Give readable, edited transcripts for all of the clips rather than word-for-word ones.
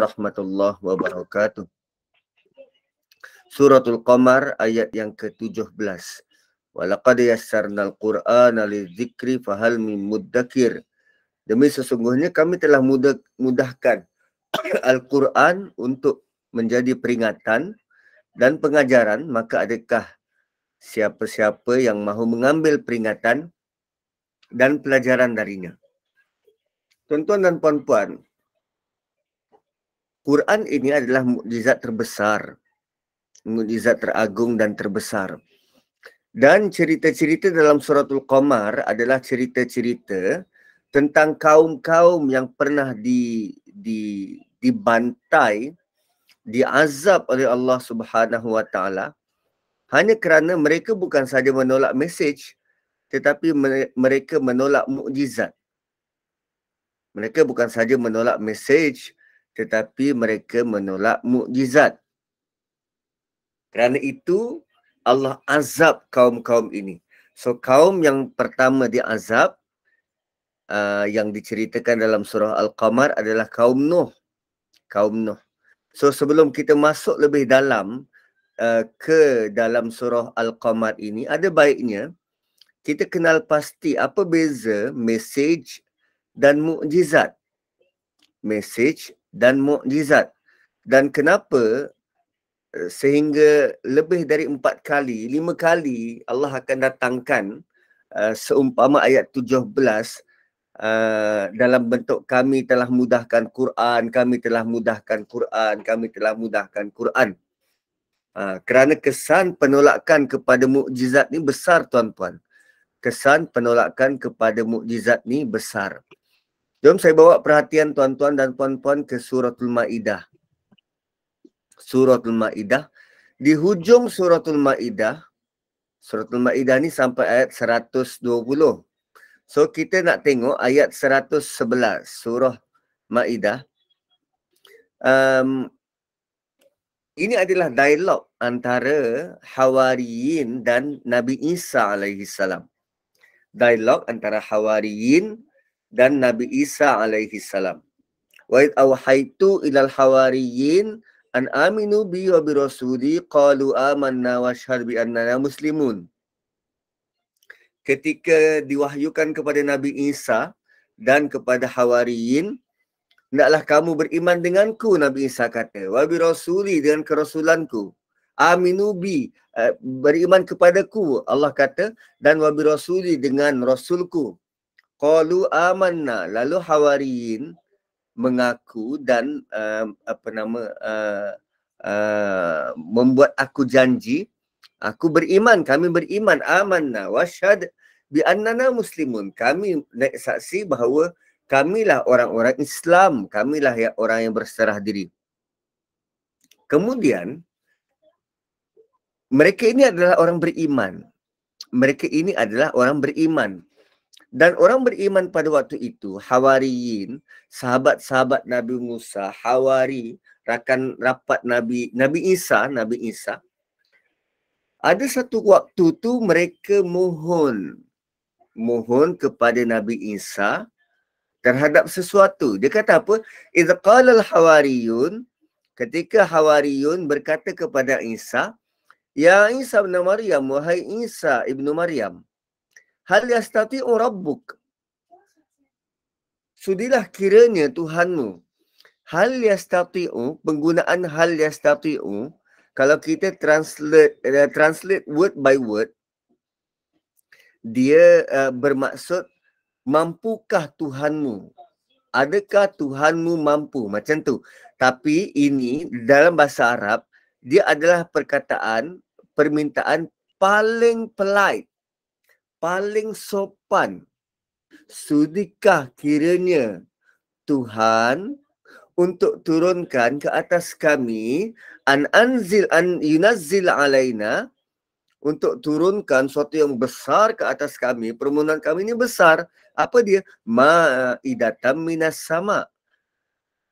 warahmatullahi wabarakatuh. Suratul Qamar ayat yang ke-17. Walaqad yassarnal Qur'ana lidzikri fahal min muddakir. Demi sesungguhnya kami telah mudahkan Al-Quran untuk menjadi peringatan dan pengajaran, maka adakah siapa-siapa yang mahu mengambil peringatan dan pelajaran darinya. Tuan-tuan dan puan-puan, Quran ini adalah mukjizat terbesar, mukjizat teragung dan terbesar. Dan cerita-cerita dalam suratul Qamar adalah cerita-cerita tentang kaum-kaum yang pernah dibantai, diazab oleh Allah Subhanahu Wa Taala hanya kerana mereka bukan sahaja menolak mesej, tetapi mereka menolak mukjizat. Mereka bukan sahaja menolak mesej, tetapi mereka menolak mukjizat. Kerana itu Allah azab kaum-kaum ini. So kaum yang pertama diazab yang diceritakan dalam surah Al-Qamar adalah kaum Nuh. Kaum Nuh. So sebelum kita masuk lebih dalam ke dalam surah Al-Qamar ini, ada baiknya kita kenal pasti apa beza mesej dan mukjizat. Mesej dan mukjizat. Dan kenapa sehingga lebih dari 4 kali, 5 kali Allah akan datangkan seumpama ayat 17 dalam bentuk kami telah mudahkan Quran, kami telah mudahkan Quran, kami telah mudahkan Quran. Kerana kesan penolakan kepada mukjizat ni besar, tuan-tuan. Kesan penolakan kepada mukjizat ni besar. Jom saya bawa perhatian tuan-tuan dan puan-puan ke suratul Maidah. Suratul Maidah. Di hujung suratul Maidah ni sampai ayat 120. So kita nak tengok ayat 111 surah Maidah. Ini adalah dialog antara Hawariyin dan Nabi Isa alaihi salam. Dialog antara Hawariyin dan Nabi Isa alaihi salam. Wa id awhaitu ilal hawariyin an aminu bi wa bi rasuli qalu amanna wa syahad bi annana muslimun. Ketika diwahyukan kepada Nabi Isa dan kepada Hawariyin, hendaklah kamu beriman denganku, Nabi Isa kata, wa bi rasuli, dengan kerasulanku. Aminu bi, beriman kepadaku, Allah kata, dan wa bi rasuli, dengan rasulku. Qalu amanna, lalu Hawariyin mengaku dan membuat aku janji, aku beriman, kami beriman, amanna wasyhad bi annana muslimun, kami naik saksi bahawa kamilah orang-orang Islam, kamilah orang yang berserah diri. Kemudian mereka ini adalah orang beriman. Mereka ini adalah orang beriman. Dan orang beriman pada waktu itu, Hawariyin, sahabat-sahabat Nabi Musa, Hawari, rakan rapat Nabi Isa, ada satu waktu tu mereka mohon kepada Nabi Isa terhadap sesuatu. Dia kata apa? Idz qala al-hawariyun, ketika Hawariyun berkata kepada Isa, ya Isa ibn Maryam, wahai Isa ibnu Maryam, hal yastati'u rabbuk, sudilah kiranya Tuhanmu. Hal yastati'u, penggunaan hal yastati'u, kalau kita translate word by word, dia bermaksud mampukah Tuhanmu? Adakah Tuhanmu mampu? Macam tu. Tapi ini dalam bahasa Arab, dia adalah permintaan paling polite, paling sopan. Sudikah kiranya Tuhan untuk turunkan ke atas kami an yunazzil alaina, untuk turunkan sesuatu yang besar ke atas kami. Permohonan kami ini besar. Apa dia? Ma'idatan minas sama,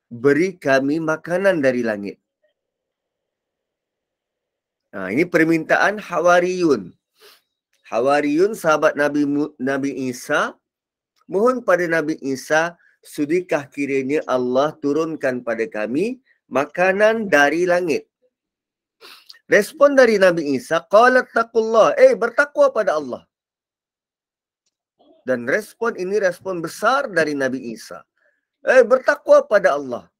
beri kami makanan dari langit. Ini permintaan Hawariyun. Hawariyun, sahabat Nabi Isa, mohon pada Nabi Isa sudikah kiranya Allah turunkan pada kami makanan dari langit? Respon dari Nabi Isa, qalat taqullah, bertakwa pada Allah. Dan respon ini respon besar dari Nabi Isa. Bertakwa pada Allah.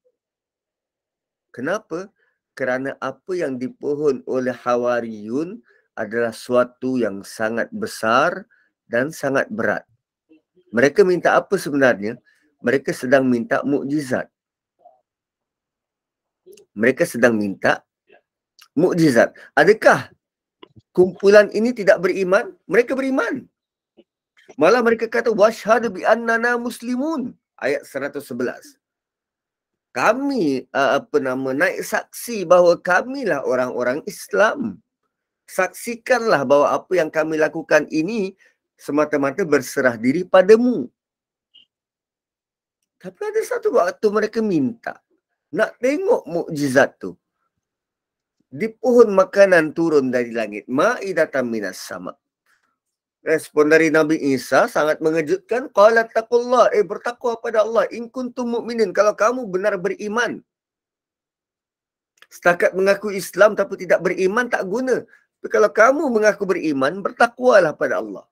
Kenapa? Kerana apa yang dipohon oleh Hawariyun adalah suatu yang sangat besar dan sangat berat. Mereka minta apa sebenarnya? Mereka sedang minta mukjizat. Mereka sedang minta mukjizat. Adakah kumpulan ini tidak beriman? Mereka beriman. Malah mereka kata washhadu bi annana muslimun. Ayat 111. Kami naik saksi bahawa kamilah orang-orang Islam. Saksikanlah bahawa apa yang kami lakukan ini semata-mata berserah diri padamu. Tapi ada satu waktu mereka minta nak tengok mukjizat tu. Di pohon makanan turun dari langit. Ma'idatan minas sama. Respon dari Nabi Isa sangat mengejutkan. Qalat taqullah, bertakwa pada Allah. In kuntum mu'minin, kalau kamu benar beriman. Setakat mengaku Islam tapi tidak beriman tak guna. Tapi kalau kamu mengaku beriman, bertakwalah pada Allah.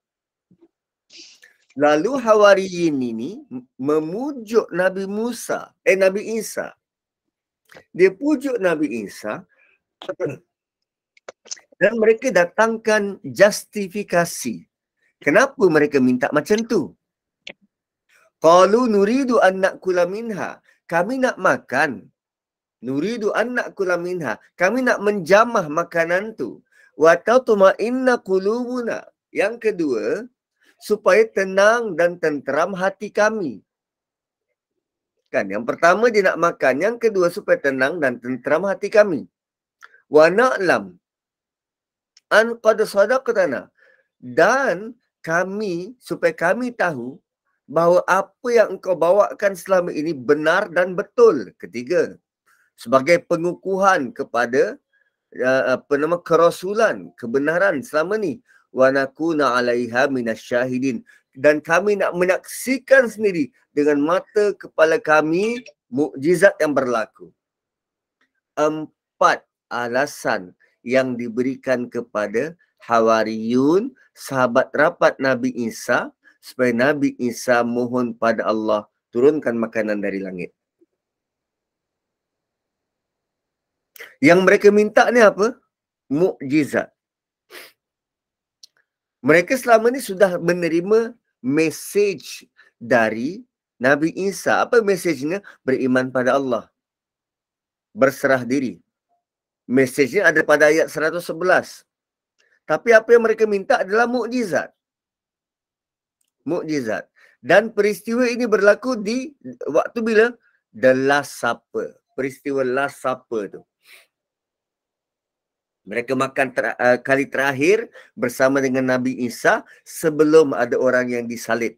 Lalu Hawariyin ini memujuk Nabi Isa. Dia pujuk Nabi Isa dan mereka datangkan justifikasi. Kenapa mereka minta macam tu? Qalu nuridu an na'kula minha. Kami nak makan. Nuridu an na'kula minha. Kami nak menjamah makanan tu. Wa tatma'inna qulubuna. Yang kedua, supaya tenang dan tenteram hati kami. Kan, yang pertama dia nak makan, yang kedua supaya tenang dan tenteram hati kami. Wa na'lam an qad sadaqtana. Dan kami, supaya kami tahu bahawa apa yang engkau bawakan selama ini benar dan betul. Ketiga, sebagai pengukuhan kepada kerasulan, kebenaran selama ni. Wa nakuna 'alaiha minasyahidin. Dan kami nak menyaksikan sendiri dengan mata kepala kami mukjizat yang berlaku. 4 alasan yang diberikan kepada Hawariyun, sahabat rapat Nabi Isa, supaya Nabi Isa mohon pada Allah turunkan makanan dari langit. Yang mereka minta ni apa? Mukjizat. Mereka selama ni sudah menerima mesej dari Nabi Isa. Apa mesejnya? Beriman pada Allah. Berserah diri. Mesejnya ada pada ayat 111. Tapi apa yang mereka minta adalah mukjizat. Mukjizat. Dan peristiwa ini berlaku di waktu bila? The Last Supper. Peristiwa Last Supper tu. Mereka makan kali terakhir bersama dengan Nabi Isa sebelum ada orang yang disalib.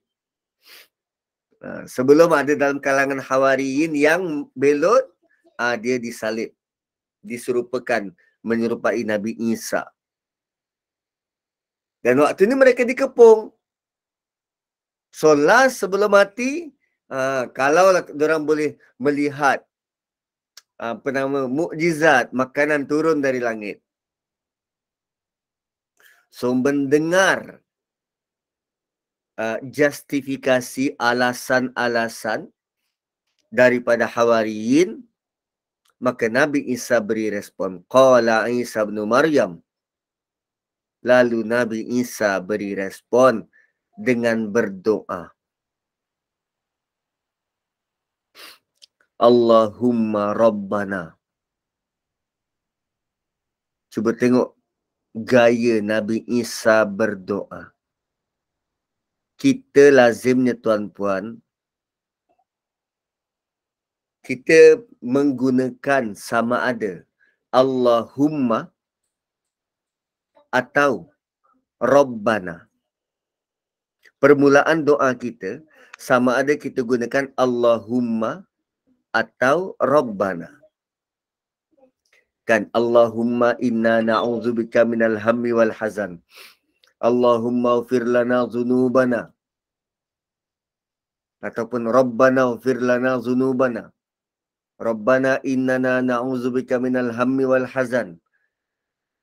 Sebelum ada dalam kalangan Hawariyin yang belot, dia disalib. Diserupakan, menyerupai Nabi Isa. Dan waktu ini mereka dikepung. So last sebelum mati, kalau diorang boleh melihat mukjizat makanan turun dari langit. So mendengar justifikasi alasan-alasan daripada Hawariyin, maka Nabi Isa beri respon. Qala Isa bin Maryam. Lalu Nabi Isa beri respon dengan berdoa. Allahumma Rabbana. Cuba tengok gaya Nabi Isa berdoa. Kita lazimnya tuan-puan, kita menggunakan sama ada Allahumma atau Rabbana. Permulaan doa kita sama ada kita gunakan Allahumma atau Rabbana. Kan, Allahumma inna na'udzubika minal hammi wal hazan. Allahumma ufir lana dhunubana. Ataupun Rabbana ighfir lana dzunubana. Rabbana innana na'udzubika minal hammi wal hazan.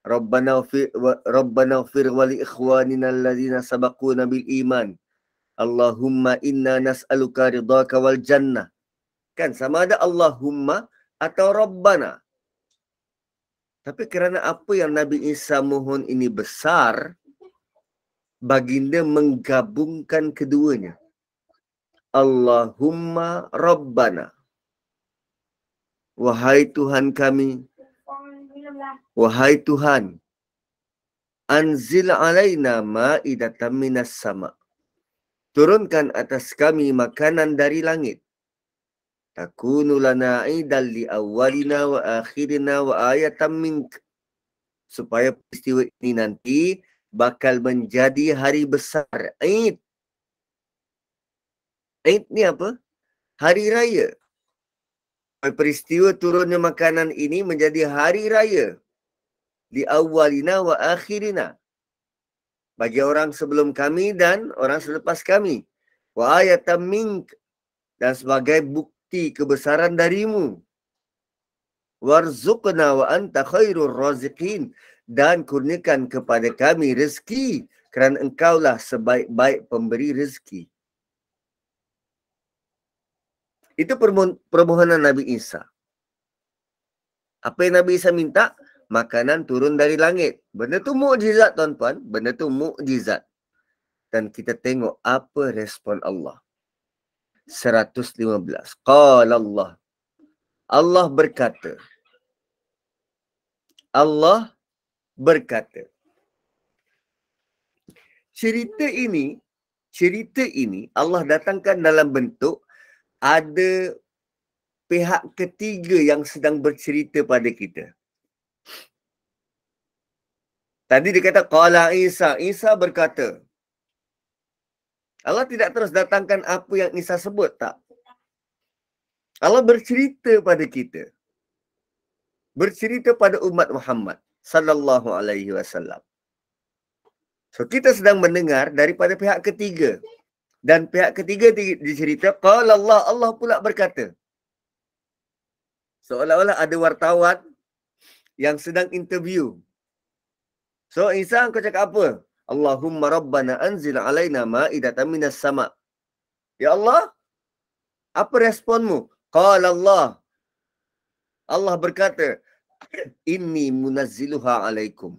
Rabbana ighfir wa li ikhwanina alladhina sabaquna bil iman. Allahumma inna nas'aluka ridhaka wal jannah. Kan sama ada Allahumma atau Rabbana. Tapi kerana apa yang Nabi Isa mohon ini besar, baginda menggabungkan keduanya. Allahumma Rabbana. Wahai Tuhan kami, wahai Tuhan, anzil alaina ma'idatan minas sama. Turunkan atas kami makanan dari langit. Takunu lana aidan li awwalina wa akhirina wa ayatan mink. Supaya peristiwa ini nanti bakal menjadi hari besar. Aid. Aid ni apa? Hari raya. Peristiwa turunnya makanan ini menjadi hari raya. Li awwalina wa akhirina. Bagi orang sebelum kami dan orang selepas kami. Wa ayatan mink. Dan sebagai bukti kebesaran darimu. Warzuqna wa anta khairur raziqin. Dan kurniakan kepada kami rezeki. Kerana engkaulah sebaik-baik pemberi rezeki. Itu permohonan Nabi Isa. Apa yang Nabi Isa minta? Makanan turun dari langit. Benda tu mukjizat tuan-tuan. Benda tu mukjizat. Dan kita tengok apa respon Allah. 115. Qala Allah. Allah berkata. Allah berkata. Cerita ini Allah datangkan dalam bentuk ada pihak ketiga yang sedang bercerita pada kita. Tadi dia kata qala Isa, Isa berkata. Allah tidak terus datangkan apa yang Isa sebut, tak. Allah bercerita pada kita. Bercerita pada umat Muhammad sallallahu alaihi wasallam. So kita sedang mendengar daripada pihak ketiga. Dan pihak ketiga dicerita, qala Allah, Allah pula berkata. Seolah-olah ada wartawan yang sedang interview. So, Isa, kau cakap apa? Allahumma Rabbana anzil alaina ma'idatan minas sama. Ya Allah, apa responmu? Qala Allah. Allah berkata, inni munazziluha alaikum.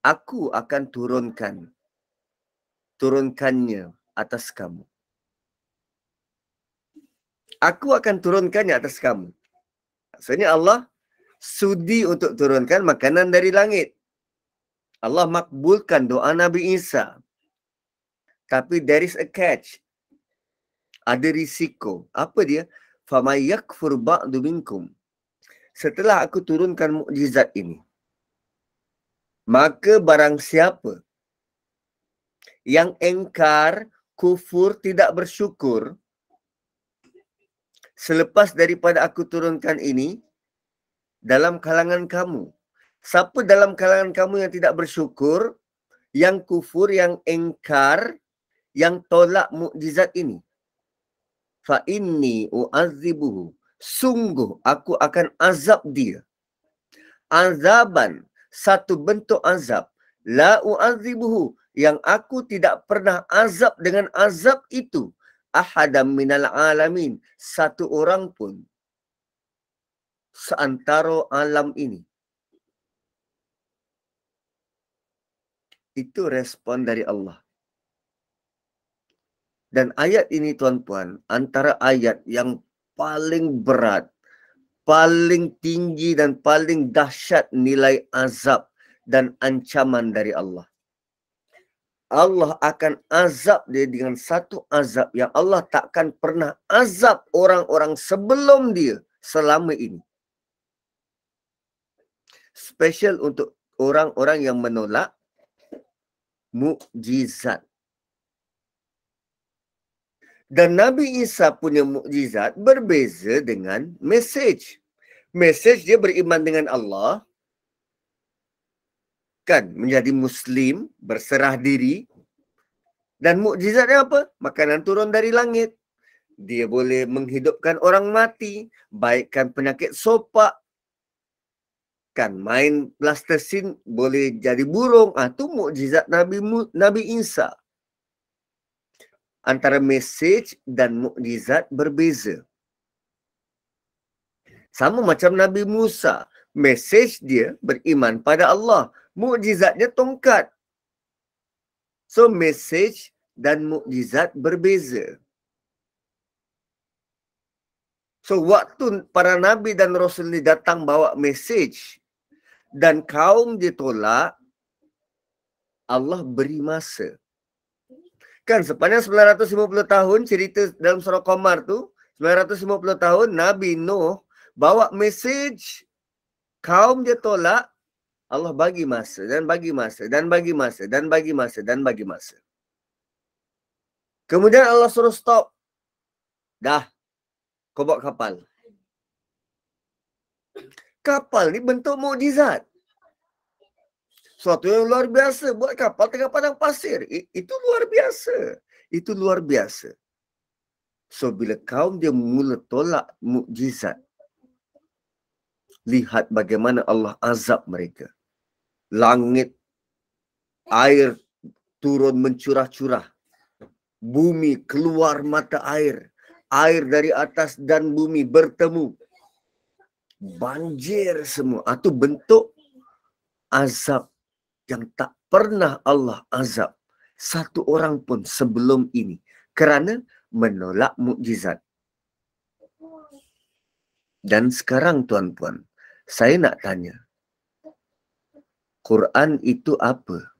Aku akan turunkannya atas kamu. Aku akan turunkannya atas kamu. Maksudnya Allah sudi untuk turunkan makanan dari langit. Allah makbulkan doa Nabi Isa. Tapi there is a catch. Ada risiko. Apa dia? فَمَنْ يَكْفُرْ بَعْدُ مِنْكُمْ. Setelah aku turunkan mukjizat ini, maka barang siapa yang engkar, kufur, tidak bersyukur, selepas daripada aku turunkan ini, dalam kalangan kamu. Siapa dalam kalangan kamu yang tidak bersyukur, yang kufur, yang engkar, yang tolak mukjizat ini? Fa inni u'adzibuhu. Sungguh aku akan azab dia. Azaban, satu bentuk azab. La u'adzibuhu, yang aku tidak pernah azab dengan azab itu. Ahadam minal alamin, satu orang pun seantara alam ini. Itu respon dari Allah. Dan ayat ini tuan-puan, antara ayat yang paling berat, paling tinggi dan paling dahsyat nilai azab dan ancaman dari Allah. Allah akan azab dia dengan satu azab yang Allah takkan pernah azab orang-orang sebelum dia selama ini. Special untuk orang-orang yang menolak mukjizat. Dan Nabi Isa punya mukjizat berbeza dengan message. Message dia beriman dengan Allah, kan, menjadi Muslim, berserah diri, Dan mukjizatnya apa? Makanan turun dari langit. Dia boleh menghidupkan orang mati, baikkan penyakit sopak, kan main blastesin boleh jadi burung. Itu mukjizat Nabi Isa. Antara message dan mukjizat berbeza. Sama macam Nabi Musa. Message dia beriman pada Allah. Mukjizatnya tongkat. So, message dan mukjizat berbeza. So, waktu para Nabi dan Rasul ni datang bawa message dan kaum ditolak, Allah beri masa. Kan sepanjang 950 tahun cerita dalam surah Qamar tu, 950 tahun Nabi Nuh bawa message, kaum dia tolak, Allah bagi masa dan bagi masa dan bagi masa dan bagi masa dan bagi masa. Kemudian Allah suruh stop. Dah, kau bawa kapal. Kapal ni bentuk mukjizat. Suatu yang luar biasa. Buat kapal tengah padang pasir. Itu luar biasa. Itu luar biasa. So, bila kaum dia mula tolak mukjizat, lihat bagaimana Allah azab mereka. Langit, air turun mencurah-curah. Bumi keluar mata air. Air dari atas dan bumi bertemu. Banjir semua. Itu bentuk azab yang tak pernah Allah azab satu orang pun sebelum ini. Kerana menolak mukjizat. Dan sekarang tuan-puan, saya nak tanya. Quran itu apa?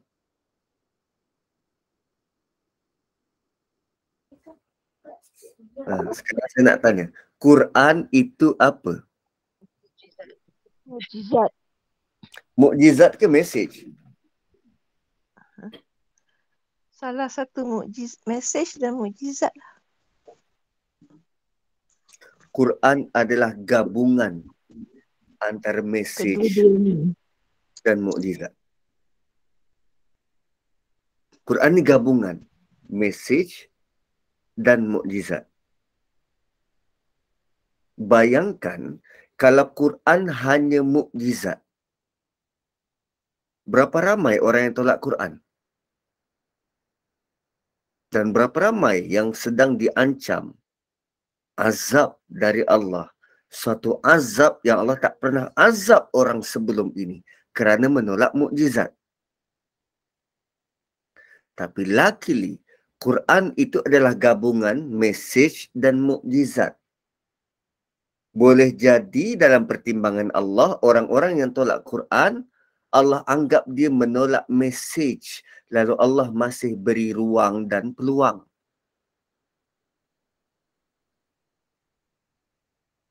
Sekarang saya nak tanya. Quran itu apa? Mukjizat. Mukjizat ke message? Salah satu message dan mukjizat. Quran adalah gabungan antara message dan mukjizat. Quran ni gabungan message dan mukjizat. Bayangkan kalau Quran hanya mukjizat. Berapa ramai orang yang tolak Quran? Dan berapa ramai yang sedang diancam azab dari Allah. Suatu azab yang Allah tak pernah azab orang sebelum ini kerana menolak mukjizat. Tapi luckily, Quran itu adalah gabungan message dan mukjizat. Boleh jadi dalam pertimbangan Allah, orang-orang yang tolak Quran, Allah anggap dia menolak message. Lalu Allah masih beri ruang dan peluang.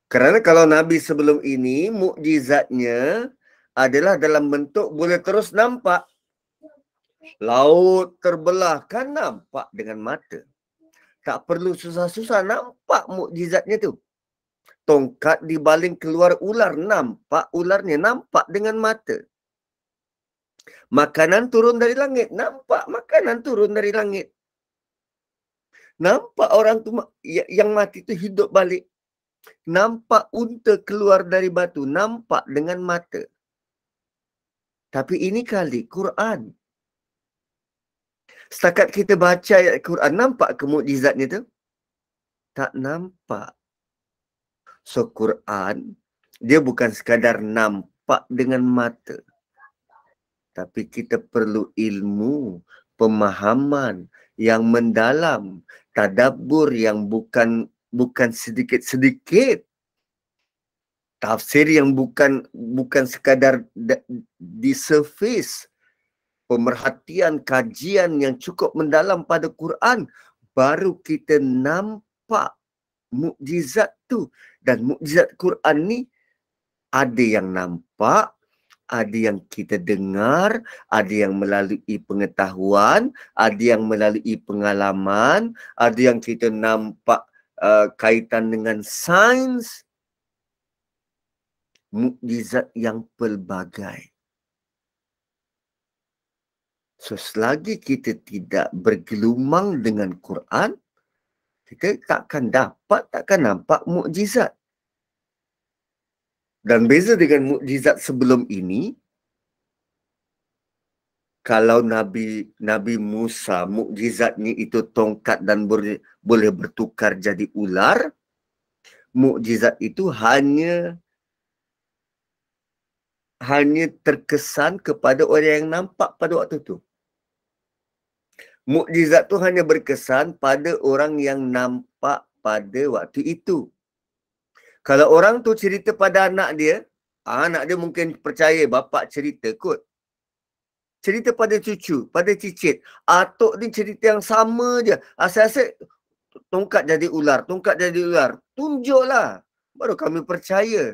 Kerana kalau Nabi sebelum ini, mukjizatnya adalah dalam bentuk boleh terus nampak. Laut terbelah, kan nampak dengan mata. Tak perlu susah-susah, nampak mukjizatnya tu. Tongkat dibaling keluar ular, nampak ularnya, nampak dengan mata. Makanan turun dari langit, nampak makanan turun dari langit. Nampak orang tu yang mati tu hidup balik. Nampak unta keluar dari batu, nampak dengan mata. Tapi ini kali Quran. Setakat kita baca ayat Quran, nampak ke mukjizatnya tu? Tak nampak. So, Quran, dia bukan sekadar nampak dengan mata. Tapi kita perlu ilmu, pemahaman yang mendalam, tadabbur yang bukan sedikit-sedikit. Tafsir yang bukan sekadar di surface. Pemerhatian, kajian yang cukup mendalam pada Quran, baru kita nampak mukjizat tu. Dan mukjizat Quran ni ada yang nampak, ada yang kita dengar, ada yang melalui pengetahuan, ada yang melalui pengalaman, ada yang kita nampak kaitan dengan sains. Mukjizat yang pelbagai. So, selagi kita tidak bergelumang dengan Quran, kita takkan nampak mukjizat. Dan beza dengan mukjizat sebelum ini, kalau Nabi Musa mukjizatnya itu tongkat dan boleh bertukar jadi ular, mukjizat itu hanya terkesan kepada orang yang nampak pada waktu itu. Mukjizat tu hanya berkesan pada orang yang nampak pada waktu itu. Kalau orang tu cerita pada anak dia mungkin percaya bapak cerita kot. Cerita pada cucu, pada cicit. Atuk ni cerita yang sama je. Asyik-asyik tongkat jadi ular, tongkat jadi ular. Tunjuklah. Baru kami percaya.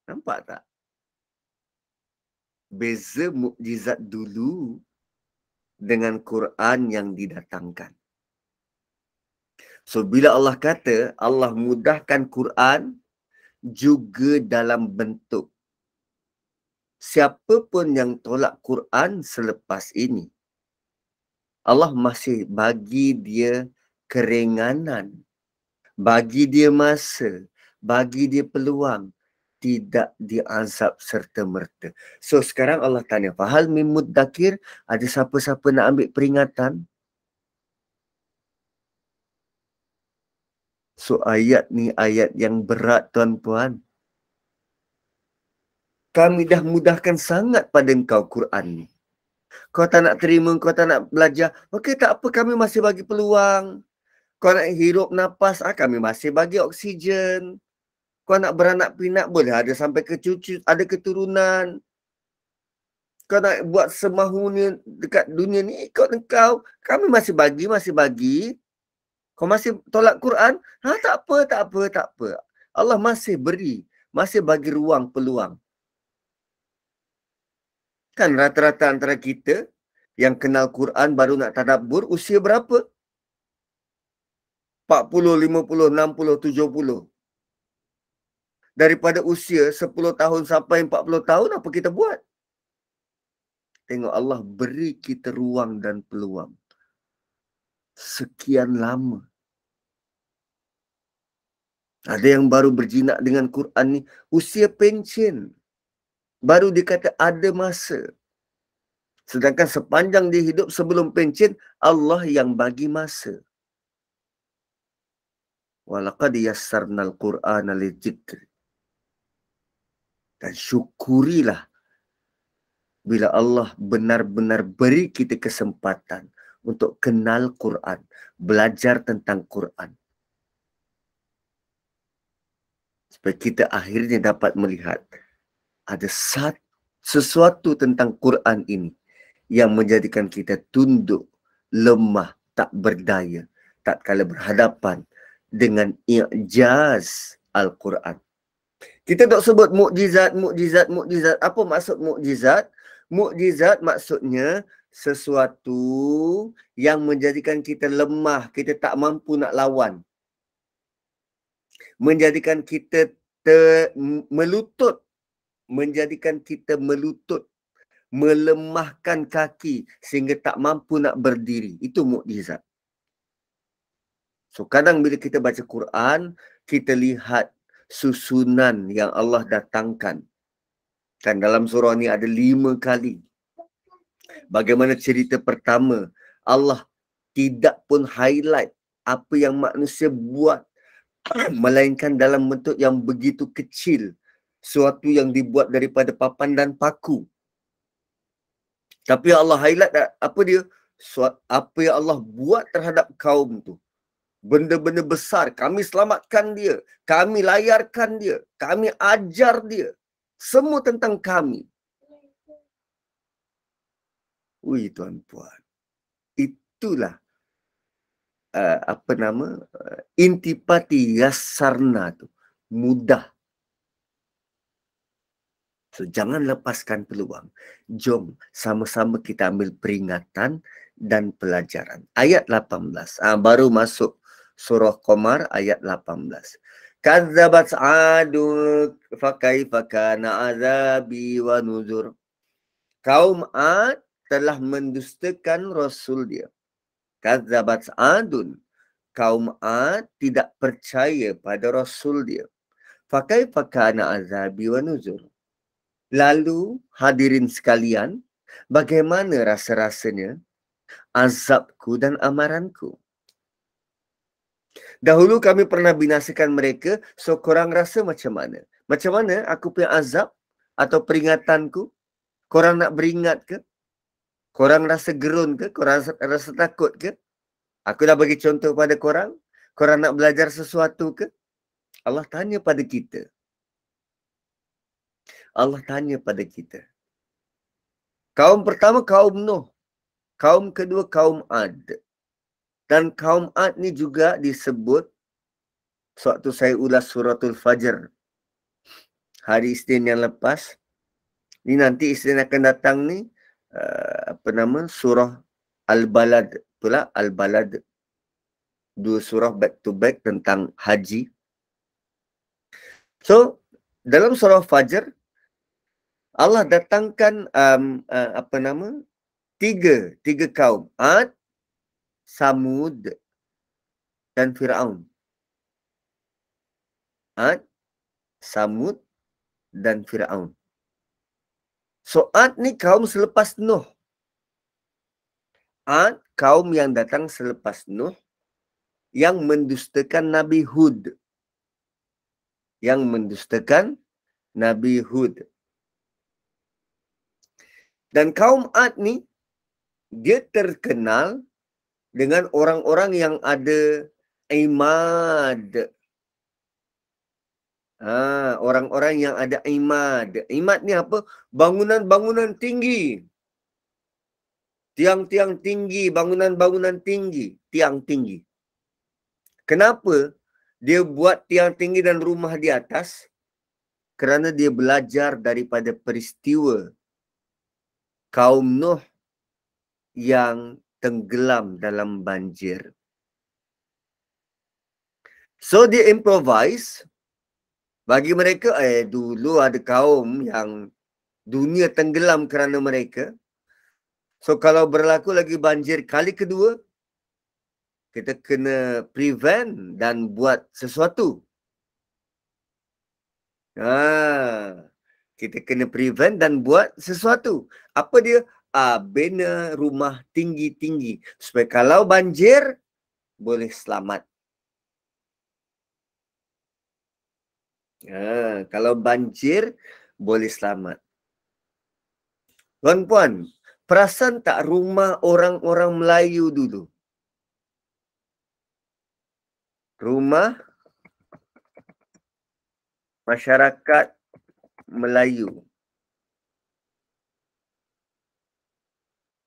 Nampak tak? Beza mukjizat dulu dengan Quran yang didatangkan. So, bila Allah kata, Allah mudahkan Quran juga dalam bentuk. Siapa pun yang tolak Quran selepas ini, Allah masih bagi dia keringanan, bagi dia masa, bagi dia peluang, tidak diazab serta-merta. So, sekarang Allah tanya, fahal min muddakir, ada siapa-siapa nak ambil peringatan? So, ayat ni ayat yang berat, tuan-puan. Kami dah mudahkan sangat pada engkau Quran ni. Kau tak nak terima, kau tak nak belajar. Okey, tak apa, kami masih bagi peluang. Kau nak hirup nafas, kami masih bagi oksigen. Kau nak beranak pinak, boleh ada sampai ke cucu, ada keturunan. Kau nak buat semahunya dekat dunia ni, ikut engkau. Kami masih bagi. Kau masih tolak Quran? Tak apa. Allah masih beri, masih bagi ruang, peluang. Kan rata-rata antara kita yang kenal Quran baru nak tadabbur usia berapa? 40, 50, 60, 70. Daripada usia 10 tahun sampai 40 tahun, apa kita buat? Tengok Allah beri kita ruang dan peluang. Sekian lama. Ada yang baru berjinak dengan Quran ni, usia pencen. Baru dikata ada masa. Sedangkan sepanjang dia hidup sebelum pencen, Allah yang bagi masa. Walaqad yassarnal Qur'ana lidzikri. Dan syukurilah bila Allah benar-benar beri kita kesempatan untuk kenal Quran, belajar tentang Quran. Supaya kita akhirnya dapat melihat ada sesuatu tentang Quran ini yang menjadikan kita tunduk, lemah, tak berdaya, tak kala berhadapan dengan i'jaz Al-Quran. Kita tak sebut mukjizat. Apa maksud mukjizat? Mukjizat maksudnya sesuatu yang menjadikan kita lemah, kita tak mampu nak lawan. Menjadikan kita melutut. Menjadikan kita melutut. Melemahkan kaki sehingga tak mampu nak berdiri. Itu mukjizat. So, kadang bila kita baca Quran, kita lihat susunan yang Allah datangkan. Kan dalam surah ni ada 5 kali. Bagaimana cerita pertama, Allah tidak pun highlight apa yang manusia buat. Melainkan dalam bentuk yang begitu kecil. Suatu yang dibuat daripada papan dan paku. Tapi Allah highlight apa dia? Apa yang Allah buat terhadap kaum tu. Benda-benda besar. Kami selamatkan dia. Kami layarkan dia. Kami ajar dia. Semua tentang kami. Ui, tuan-puan. Itulah intipati yassarna tu. Mudah. So, jangan lepaskan peluang. Jom sama-sama kita ambil peringatan dan pelajaran. Ayat 18. Baru masuk surah Qamar ayat 18. Kadzabat 'adu fakaifa kana azabi wa nuzur. Kaum Ad telah mendustakan Rasul dia. Kadzabat Adun. Kaum Ad tidak percaya pada Rasul dia. Fakaifa kana azabi wa nuzur. Lalu hadirin sekalian, bagaimana rasa-rasanya azabku dan amaranku? Dahulu kami pernah binasakan mereka, so korang rasa macam mana? Macam mana aku punya azab atau peringatanku? Korang nak beringat ke? Korang rasa gerun ke? Korang rasa takut ke? Aku dah bagi contoh pada korang. Korang nak belajar sesuatu ke? Allah tanya pada kita. Allah tanya pada kita. Kaum pertama kaum Nuh. Kaum kedua kaum Ad. Dan kaum Ad ni juga disebut sewaktu saya ulas suratul Fajr hari Isnin yang lepas. Ni nanti Isnin akan datang ni surah Al-Balad. Itulah Al-Balad. 2 surah back to back tentang haji. So, dalam surah Fajr Allah datangkan tiga kaum, Ad, Samud dan Fir'aun. Ad, Samud dan Fir'aun. So Ad ni kaum selepas Nuh. Ad kaum yang datang selepas Nuh yang mendustakan Nabi Hud. Yang mendustakan Nabi Hud. Dan kaum Ad ni dia terkenal dengan orang-orang yang ada imad. Orang-orang yang ada imad. Imad ni apa? Bangunan-bangunan tinggi. Tiang-tiang tinggi, bangunan-bangunan tinggi, tiang tinggi. Kenapa dia buat tiang tinggi dan rumah di atas? Kerana dia belajar daripada peristiwa kaum Nuh yang tenggelam dalam banjir. So dia improvise. Bagi mereka, dulu ada kaum yang dunia tenggelam kerana mereka. So kalau berlaku lagi banjir kali kedua, kita kena prevent dan buat sesuatu. Kita kena prevent dan buat sesuatu. Apa dia? Bina rumah tinggi-tinggi. Supaya kalau banjir, boleh selamat. Kalau banjir, boleh selamat. Tuan-puan, perasan tak rumah orang-orang Melayu dulu? Rumah masyarakat Melayu.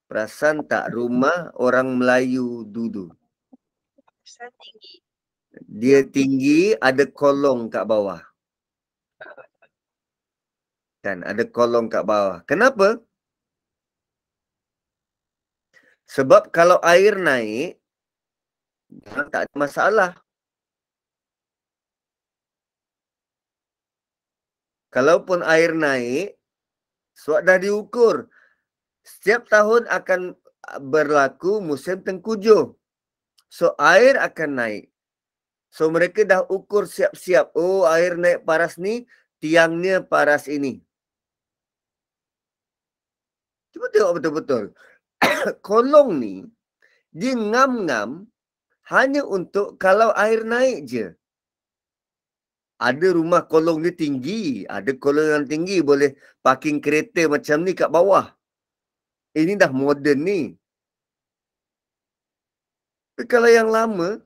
Perasan tak rumah orang Melayu dulu? Tinggi. Dia tinggi, ada kolong kat bawah. Kan, ada kolong kat bawah. Kenapa? Sebab kalau air naik, tak ada masalah. Kalaupun air naik, sebab dah diukur. Setiap tahun akan berlaku musim tengkujuh. So, air akan naik. So, mereka dah ukur siap-siap. Oh, air naik paras ni, tiangnya paras ini. Cuba tengok betul-betul. Kolong ni, dia ngam-ngam hanya untuk kalau air naik je. Ada rumah kolong dia tinggi. Ada kolong yang tinggi. Boleh parking kereta macam ni kat bawah. Ini dah moden ni. Tapi kalau yang lama,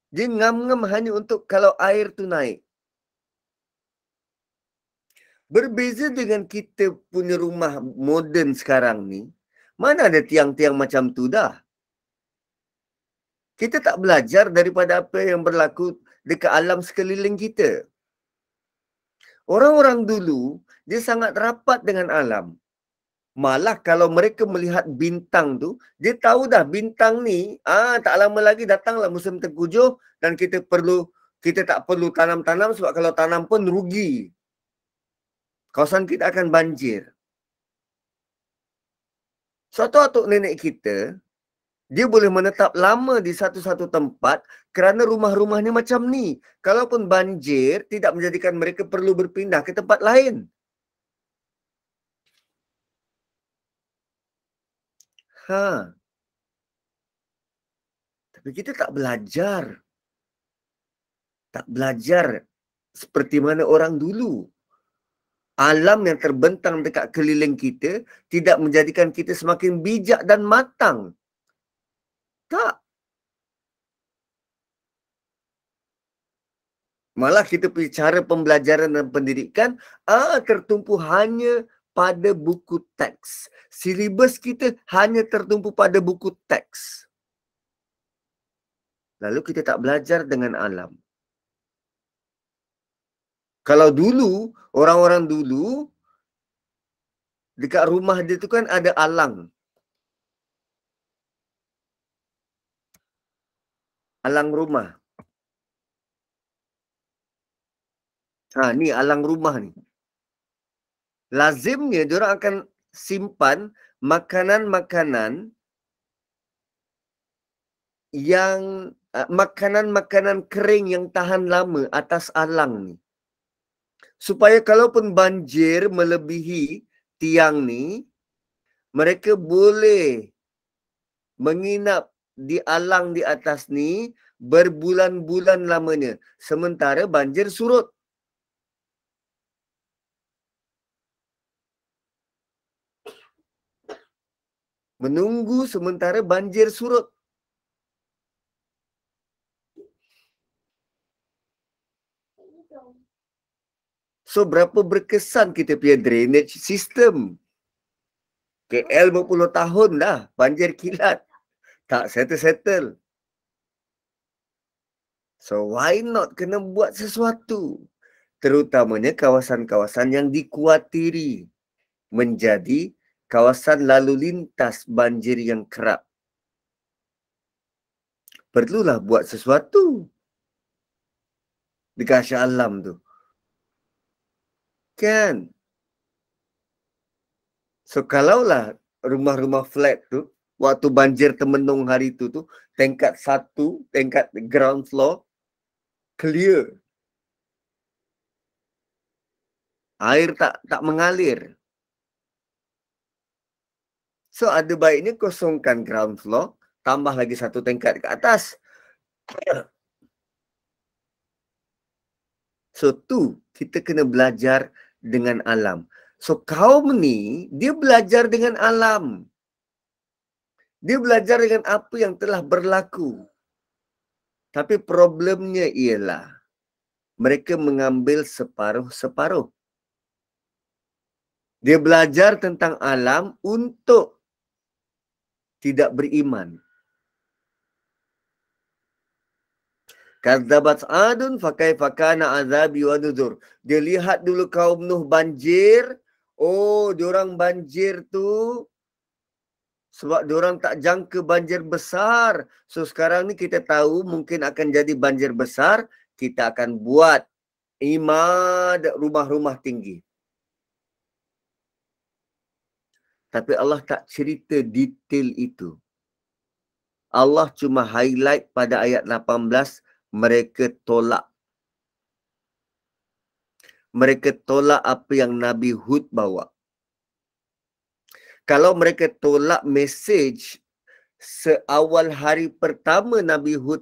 dia ngam-ngam hanya untuk kalau air tu naik. Berbeza dengan kita punya rumah moden sekarang ni, mana ada tiang-tiang macam tu dah. Kita tak belajar daripada apa yang berlaku dekat alam sekeliling kita. Orang-orang dulu, dia sangat rapat dengan alam. Malah kalau mereka melihat bintang tu, dia tahu dah bintang ni, tak lama lagi datanglah musim tengkujuh dan kita tak perlu tanam-tanam sebab kalau tanam pun rugi. Kawasan kita akan banjir. Suatu atuk nenek kita, dia boleh menetap lama di satu-satu tempat kerana rumah-rumahnya macam ni. Kalaupun banjir, tidak menjadikan mereka perlu berpindah ke tempat lain. Tapi kita tak belajar. Tak belajar seperti mana orang dulu. Alam yang terbentang dekat keliling kita tidak menjadikan kita semakin bijak dan matang. Tak. Malah kita punya cara pembelajaran dan pendidikan tertumpu hanya pada buku teks. Silibus kita hanya tertumpu pada buku teks. Lalu kita tak belajar dengan alam. Kalau dulu, orang-orang dulu, dekat rumah dia tu kan ada alang. Alang rumah. Ni alang rumah ni. Lazimnya diorang akan simpan makanan-makanan yang makanan-makanan kering yang tahan lama atas alang ni. Supaya kalaupun banjir melebihi tiang ni, mereka boleh menginap di alang di atas ni berbulan-bulan lamanya. Sementara banjir surut. Menunggu sementara banjir surut. So, berapa berkesan kita punya drainage system. KL berpuluh tahun dah banjir kilat. Tak settle-settle. So, why not kena buat sesuatu? Terutamanya kawasan-kawasan yang dikuatiri menjadi kawasan lalu lintas banjir yang kerap. Perlulah buat sesuatu dekat Shah Alam tu. Kan? So, kalaulah rumah-rumah flat tu, waktu banjir temenung hari tu, tingkat 1, tingkat ground floor, clear. Air tak mengalir. So, ada baiknya kosongkan ground floor, tambah lagi 1 tingkat ke atas. So, kita kena belajar dengan alam. So, kaum ni, dia belajar dengan alam. Dia belajar dengan apa yang telah berlaku. Tapi problemnya ialah, mereka mengambil separuh-separuh. Dia belajar tentang alam untuk tidak beriman. Kadzabat Adun fakaifa kana azabi wa nuzur. Dia lihat dulu kaum Nuh banjir. Oh, diorang banjir tu sebab diorang tak jangka banjir besar. So, sekarang ni kita tahu mungkin akan jadi banjir besar. Kita akan buat imad rumah-rumah tinggi. Tapi Allah tak cerita detail itu. Allah cuma highlight pada ayat 18, mereka tolak. Mereka tolak apa yang Nabi Hud bawa. Kalau mereka tolak mesej seawal hari pertama Nabi Hud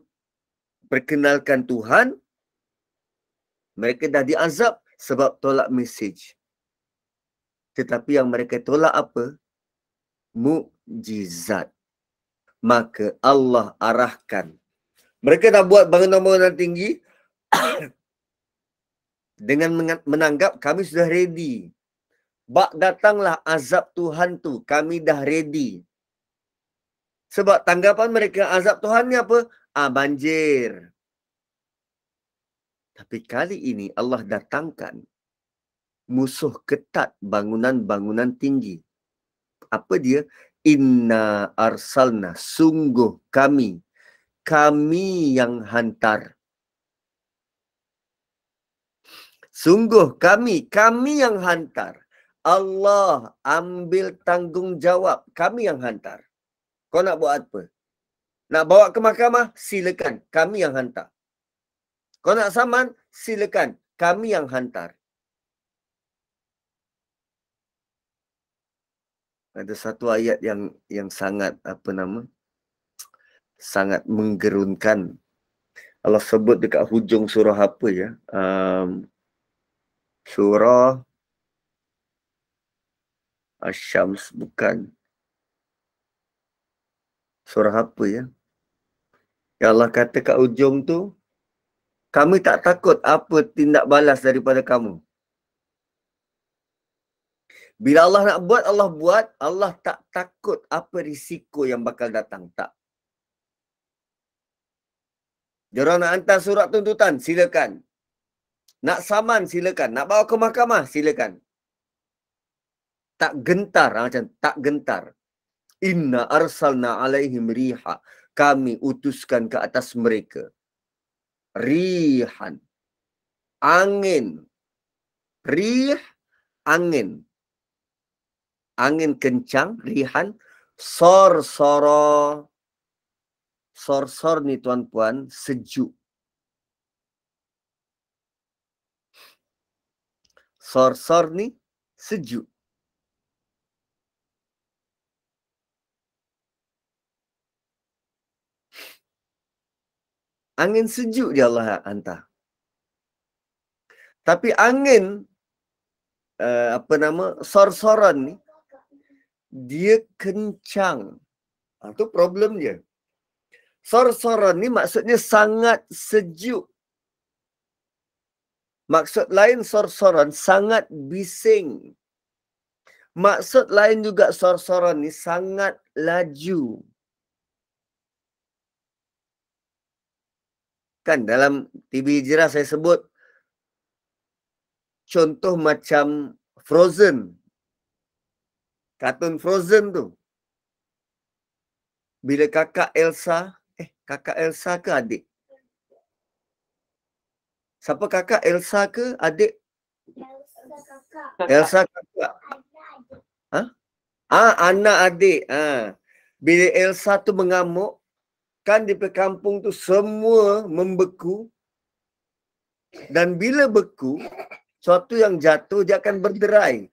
perkenalkan Tuhan, mereka dah diazab sebab tolak mesej. Tetapi yang mereka tolak apa? Mukjizat. Maka Allah arahkan. Mereka dah buat bangunan-bangunan tinggi dengan menanggap kami sudah ready. Bak datanglah azab Tuhan tu, kami dah ready. Sebab tanggapan mereka azab Tuhan ni apa? Banjir. Tapi kali ini Allah datangkan musuh ketat bangunan-bangunan tinggi. Apa dia? Inna arsalna, sungguh kami yang hantar. Sungguh kami yang hantar Allah ambil tanggungjawab. Kami yang hantar. Kau nak buat apa? Nak bawa ke mahkamah? Silakan. Kami yang hantar. Kau nak saman? Silakan. Kami yang hantar. Ada satu ayat yang sangat sangat menggerunkan. Allah sebut dekat hujung surah apa ya? Surah Asy-Syams bukan. Surah apa ya? Ya Allah kata kat ujung tu, kami tak takut apa tindak balas daripada kamu. Bila Allah nak buat, Allah buat. Allah tak takut apa risiko yang bakal datang. Tak. Diorang nak hantar surat tuntutan, silakan. Nak saman, silakan. Nak bawa ke mahkamah, silakan. Tak gentar, macam tak gentar. Inna arsalna alaihim riha. Kami utuskan ke atas mereka. Rihan. Angin. Rih, angin. Angin kencang, rihan. Sor-soro. Sor-sor ni tuan-puan, sejuk. Sor-sor ni sejuk. Angin sejuk dia Allah hantar. Tapi angin sor-soran ni dia kencang. Itu problem dia. Sor-soran ni maksudnya sangat sejuk. Maksud lain sor-soran sangat bising. Maksud lain juga sor-soran ni sangat laju. Kan dalam TV Hijrah saya sebut contoh macam Frozen. Kartun Frozen tu. Bila kakak Elsa ke adik? Siapa kakak? Elsa ke adik? Elsa kakak. Anak adik. Bila Elsa tu mengamuk, kan di kampung tu semua membeku. Dan bila beku, sesuatu yang jatuh dia akan berderai.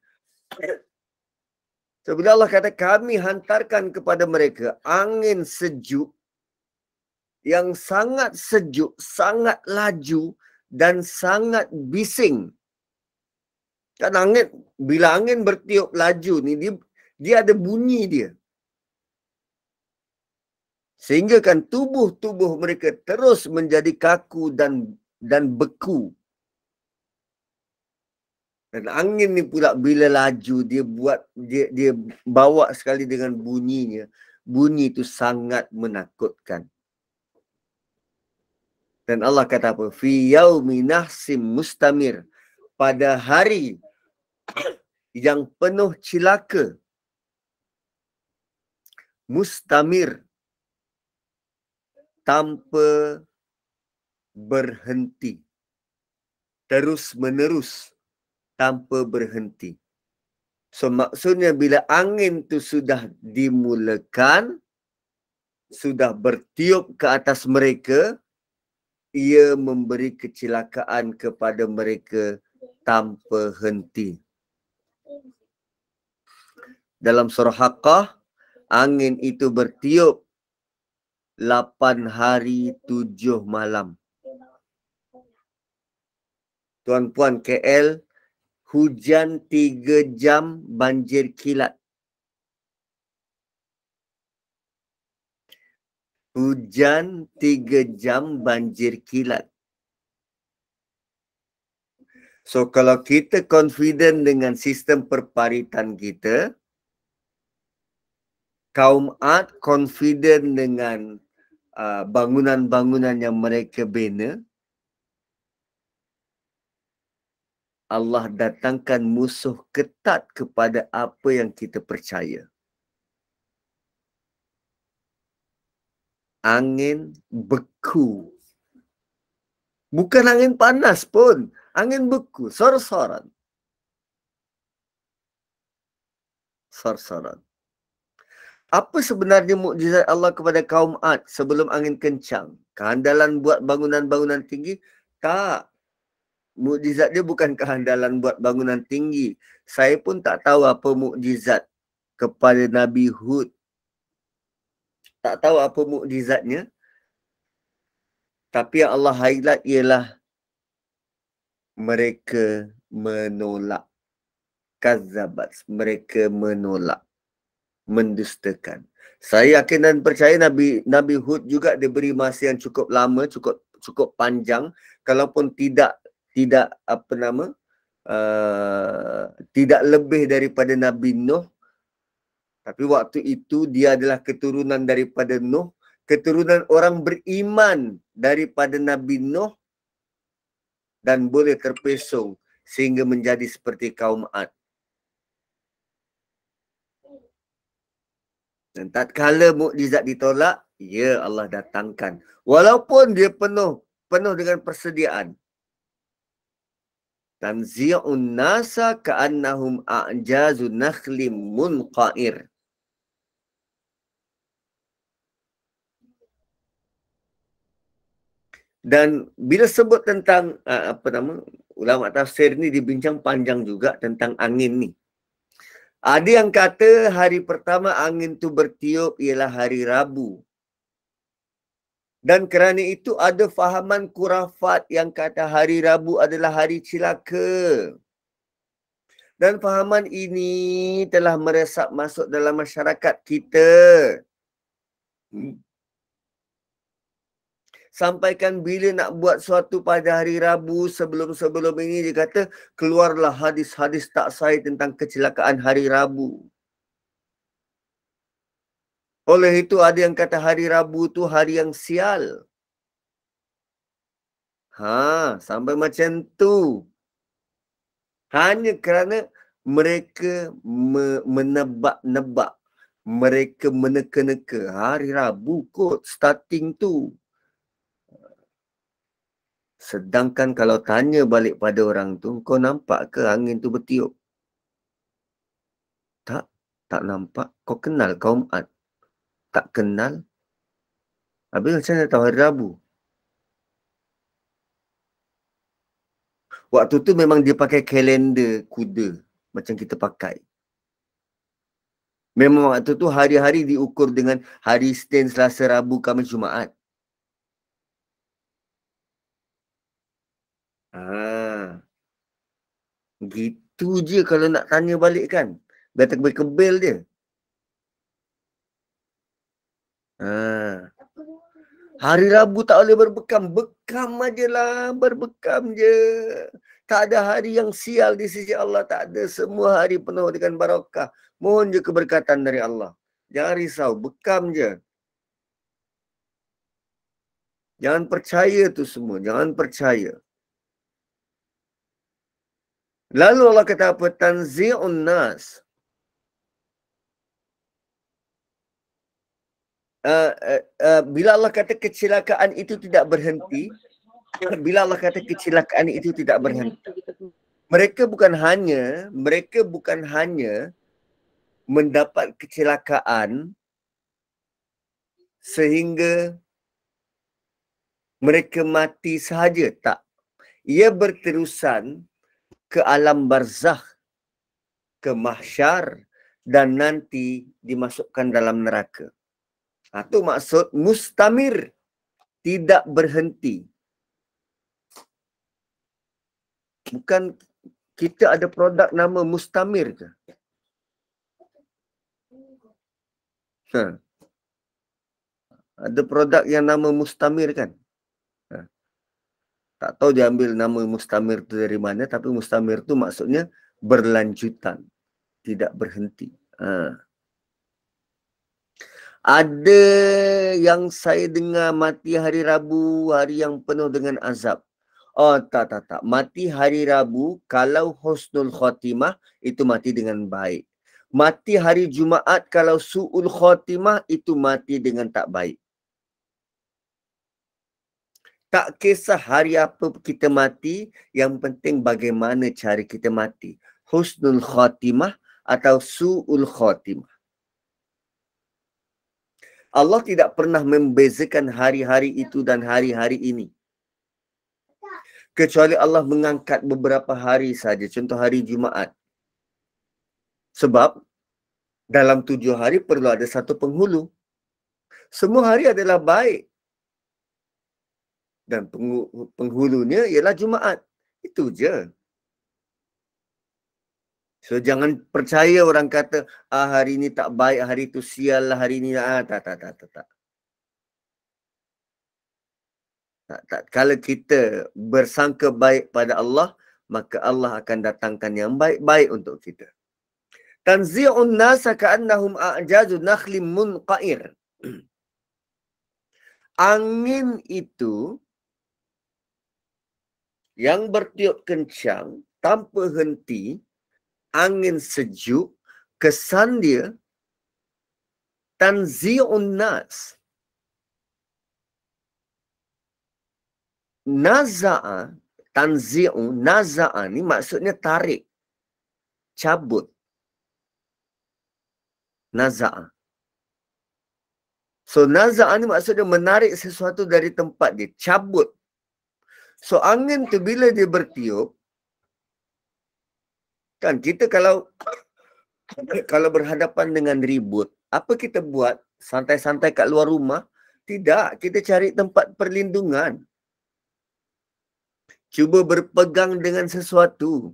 So, bila Allah kata kami hantarkan kepada mereka angin sejuk yang sangat sejuk, sangat laju dan sangat bising. Kan angin, bila angin bertiup laju ni dia ada bunyi dia. Sehingga kan tubuh-tubuh mereka terus menjadi kaku dan beku. Dan angin ni pula bila laju dia bawa sekali dengan bunyinya. Bunyi itu sangat menakutkan. Dan Allah kata apa? Fi yaumi nahsim mustamir. Pada hari yang penuh cilaka. Mustamir. Tanpa berhenti. Terus menerus. Tanpa berhenti. So maksudnya bila angin tu sudah dimulakan, sudah bertiup ke atas mereka, ia memberi kecelakaan kepada mereka tanpa henti. Dalam surah Haqqah, angin itu bertiup 8 hari 7 malam. Tuan-puan, KL, hujan 3 jam banjir kilat. Hujan 3 jam banjir kilat. So kalau kita confident dengan sistem perparitan kita, kaum Ad confident dengan bangunan-bangunan yang mereka bina, Allah datangkan musuh ketat kepada apa yang kita percaya. Angin beku. Bukan angin panas pun. Angin beku. Sor-soran. sarsaran. Apa sebenarnya mukjizat Allah kepada kaum Ad sebelum angin kencang? Kehandalan buat bangunan-bangunan tinggi? Tak. Mukjizat dia bukan kehandalan buat bangunan tinggi. Saya pun tak tahu apa mukjizat kepada Nabi Hud. Tak tahu apa mukjizatnya. Tapi yang Allah highlight ialah mereka menolak. Kazzabat. Mereka menolak. Mendustakan. Saya yakin dan percaya Nabi Hud juga diberi masa yang cukup lama, cukup panjang. Kalaupun tidak tidak lebih daripada Nabi Nuh. Tapi waktu itu dia adalah keturunan daripada Nuh, keturunan orang beriman daripada Nabi Nuh dan boleh terpesong sehingga menjadi seperti kaum Ad. Dan tatkala mukjizat ditolak, ya Allah datangkan. Walaupun dia penuh dengan persediaan. Tanzi'un nasa ka'annahum a'jazu nakhlim munqa'ir. Dan bila sebut tentang ulama tafsir ni dibincang panjang juga tentang angin ni. Ada yang kata hari pertama angin tu bertiup ialah hari Rabu. Dan kerana itu ada fahaman kurafat yang kata hari Rabu adalah hari cilaka. Dan fahaman ini telah meresap masuk dalam masyarakat kita. Sampaikan bila nak buat suatu pada hari Rabu sebelum ini dia kata keluarlah hadis-hadis tak sahih tentang kecelakaan hari Rabu. Oleh itu ada yang kata hari Rabu tu hari yang sial. Sampai macam tu. Hanya kerana mereka menebak-nebak. Mereka meneka-neka. Hari Rabu kot starting tu. Sedangkan kalau tanya balik pada orang tu, kau nampak ke angin tu bertiup? Tak nampak. Kau kenal kaum Ad? Tak kenal. Habis macam mana tahu hari Rabu? Waktu tu memang dia pakai kalender kuda macam kita pakai. Memang waktu tu hari-hari diukur dengan hari Isnin, Selasa, Rabu, Khamis, Jumaat. Gitu je kalau nak tanya balik kan. Biar terkebel dia. Hari Rabu tak boleh berbekam. Bekam aje lah. Berbekam je. Tak ada hari yang sial di sisi Allah. Tak ada. Semua hari penuh dengan barakah. Mohon je keberkatan dari Allah. Jangan risau. Bekam je. Jangan percaya tu semua. Jangan percaya. Lalu Allah kata apa? Tanzi'un nas. Bila Allah kata kecelakaan itu tidak berhenti, mereka bukan hanya mendapat kecelakaan sehingga mereka mati sahaja, tak. Ia berterusan ke alam barzakh, ke mahsyar dan nanti dimasukkan dalam neraka. Itu maksud mustamir, tidak berhenti. Bukan kita ada produk nama mustamir ke? Ada produk yang nama mustamir kan? Tak tahu dia ambil nama mustamir tu dari mana, tapi mustamir tu maksudnya berlanjutan, tidak berhenti. Ada yang saya dengar mati hari Rabu, hari yang penuh dengan azab. Tak. Mati hari Rabu, kalau husnul khatimah, itu mati dengan baik. Mati hari Jumaat, kalau su'ul khatimah, itu mati dengan tak baik. Tak kisah hari apa kita mati, yang penting bagaimana cara kita mati. Husnul khatimah atau su'ul khatimah. Allah tidak pernah membezakan hari-hari itu dan hari-hari ini. Kecuali Allah mengangkat beberapa hari saja, contoh hari Jumaat. Sebab dalam 7 hari perlu ada satu penghulu. Semua hari adalah baik. Dan penghulunya ialah Jumaat. Itu je. So jangan percaya orang kata, hari ini tak baik, hari itu sial lah, hari ini tak. Kalau kita bersangka baik pada Allah, maka Allah akan datangkan yang baik-baik untuk kita. Tanzi'un nasa ka'annahum a'jazu nakhlim munqa'ir. Angin itu yang bertiup kencang tanpa henti, angin sejuk, kesan dia tanzi'un nas. Naza'a, tanzi'u, naza'a ni maksudnya tarik, cabut. Naza'a. So naza'a ni maksudnya menarik sesuatu dari tempat dia, cabut. So angin tu bila dia bertiup, kan kita kalau berhadapan dengan ribut, apa kita buat? Santai-santai kat luar rumah? Tidak, kita cari tempat perlindungan. Cuba berpegang dengan sesuatu.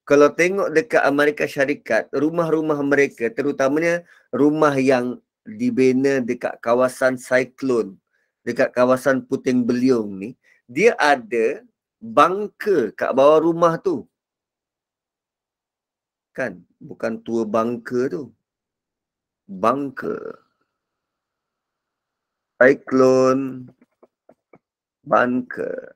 Kalau tengok dekat Amerika Syarikat, rumah-rumah mereka, terutamanya rumah yang dibina dekat kawasan siklon, dekat kawasan Puting Beliung ni, dia ada bunker kat bawah rumah tu. Kan? Bukan tua bunker tu. Bunker. Siklon. Bunker.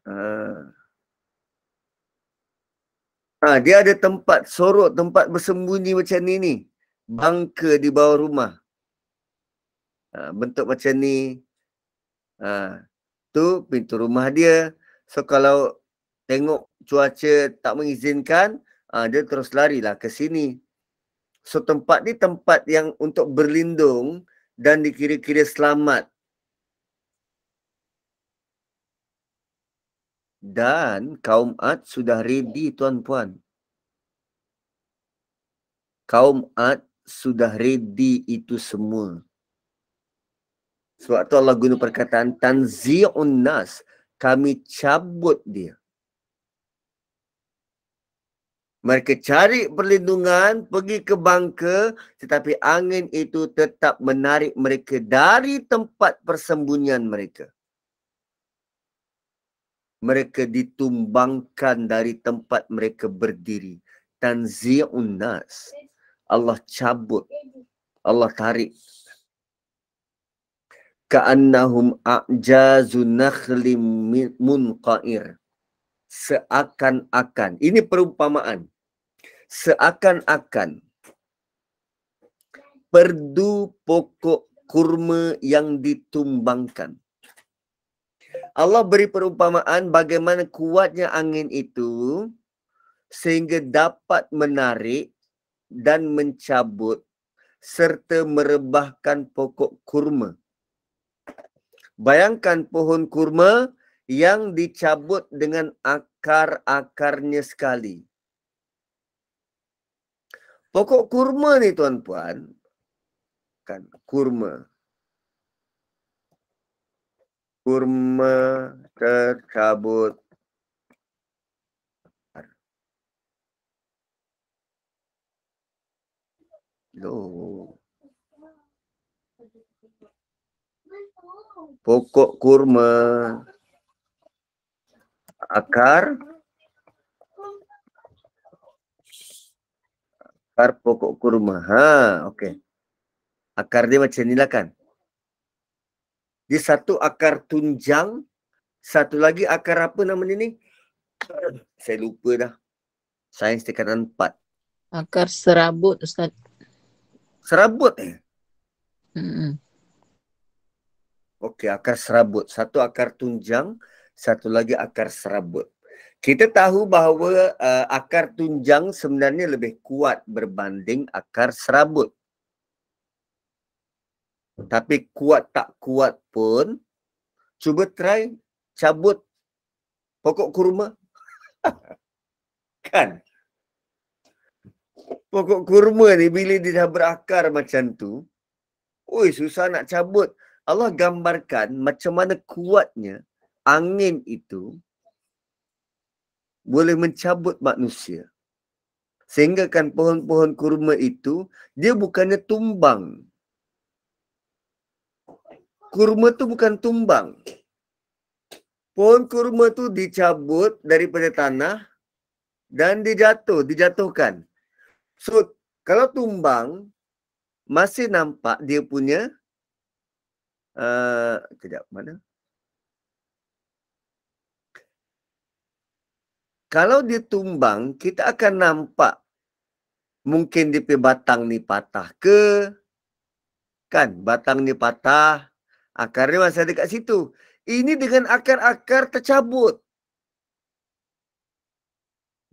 Dia ada tempat sorok, tempat bersembunyi macam ni. Bunker di bawah rumah. Bentuk macam ni. Tu pintu rumah dia. So kalau tengok cuaca tak mengizinkan, dia terus larilah ke sini. So tempat ni tempat yang untuk berlindung dan dikira-kira selamat. Dan kaum Ad sudah ready, tuan-puan. Kaum Ad sudah ready itu semua. Sebab tu Allah guna perkataan tanzi'un nas. Kami cabut dia. Mereka cari perlindungan, pergi ke bunker, tetapi angin itu tetap menarik mereka dari tempat persembunyian mereka. Mereka ditumbangkan dari tempat mereka berdiri. Tanzi'un nas. Allah cabut. Allah tarik. Ka'annahum a'jazu nakhlim munqa'ir. Seakan-akan. Ini perumpamaan. Seakan-akan perdu pokok kurma yang ditumbangkan. Allah beri perumpamaan bagaimana kuatnya angin itu sehingga dapat menarik dan mencabut serta merebahkan pokok kurma. Bayangkan pohon kurma yang dicabut dengan akar-akarnya sekali. Pokok kurma ni tuan-puan, kan kurma. Kurma tercabut. Pokok kurma. Akar pokok kurma. Okey. Akar dia macam ni lah kan. Dia satu akar tunjang, satu lagi akar apa nama ni? Saya lupa dah. Sains tingkatan 4. Akar serabut, Ustaz. Serabut Hmm. Okey, akar serabut. Satu akar tunjang, satu lagi akar serabut. Kita tahu bahawa akar tunjang sebenarnya lebih kuat berbanding akar serabut. Tapi kuat tak kuat pun, cuba try cabut pokok kurma. Kan? Pokok kurma ni bila dia dah berakar macam tu, oi susah nak cabut. Allah gambarkan macam mana kuatnya angin itu boleh mencabut manusia. Sehingga kan pohon-pohon kurma itu, dia bukannya tumbang. Kurma tu bukan tumbang. Pohon kurma tu dicabut daripada tanah dan dijatuhkan. So, kalau tumbang, masih nampak dia punya, kejap, mana? Kalau dia tumbang, kita akan nampak mungkin dia punya batang ni patah ke, kan? Batang ni patah, akarnya masih ada kat situ. Ini dengan akar-akar tercabut.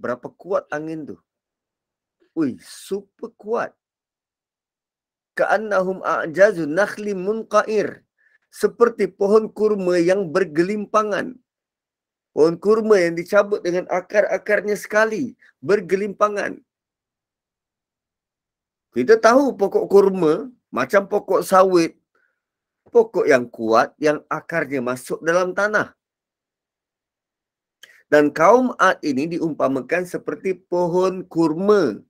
Berapa kuat angin tu? Ui, super kuat. Ka'annahum a'jazu nakhlim munqair. Seperti pohon kurma yang bergelimpangan. Pohon kurma yang dicabut dengan akar-akarnya sekali. Bergelimpangan. Kita tahu pokok kurma macam pokok sawit. Pokok yang kuat yang akarnya masuk dalam tanah. Dan kaum Ad ini diumpamakan seperti pohon kurma.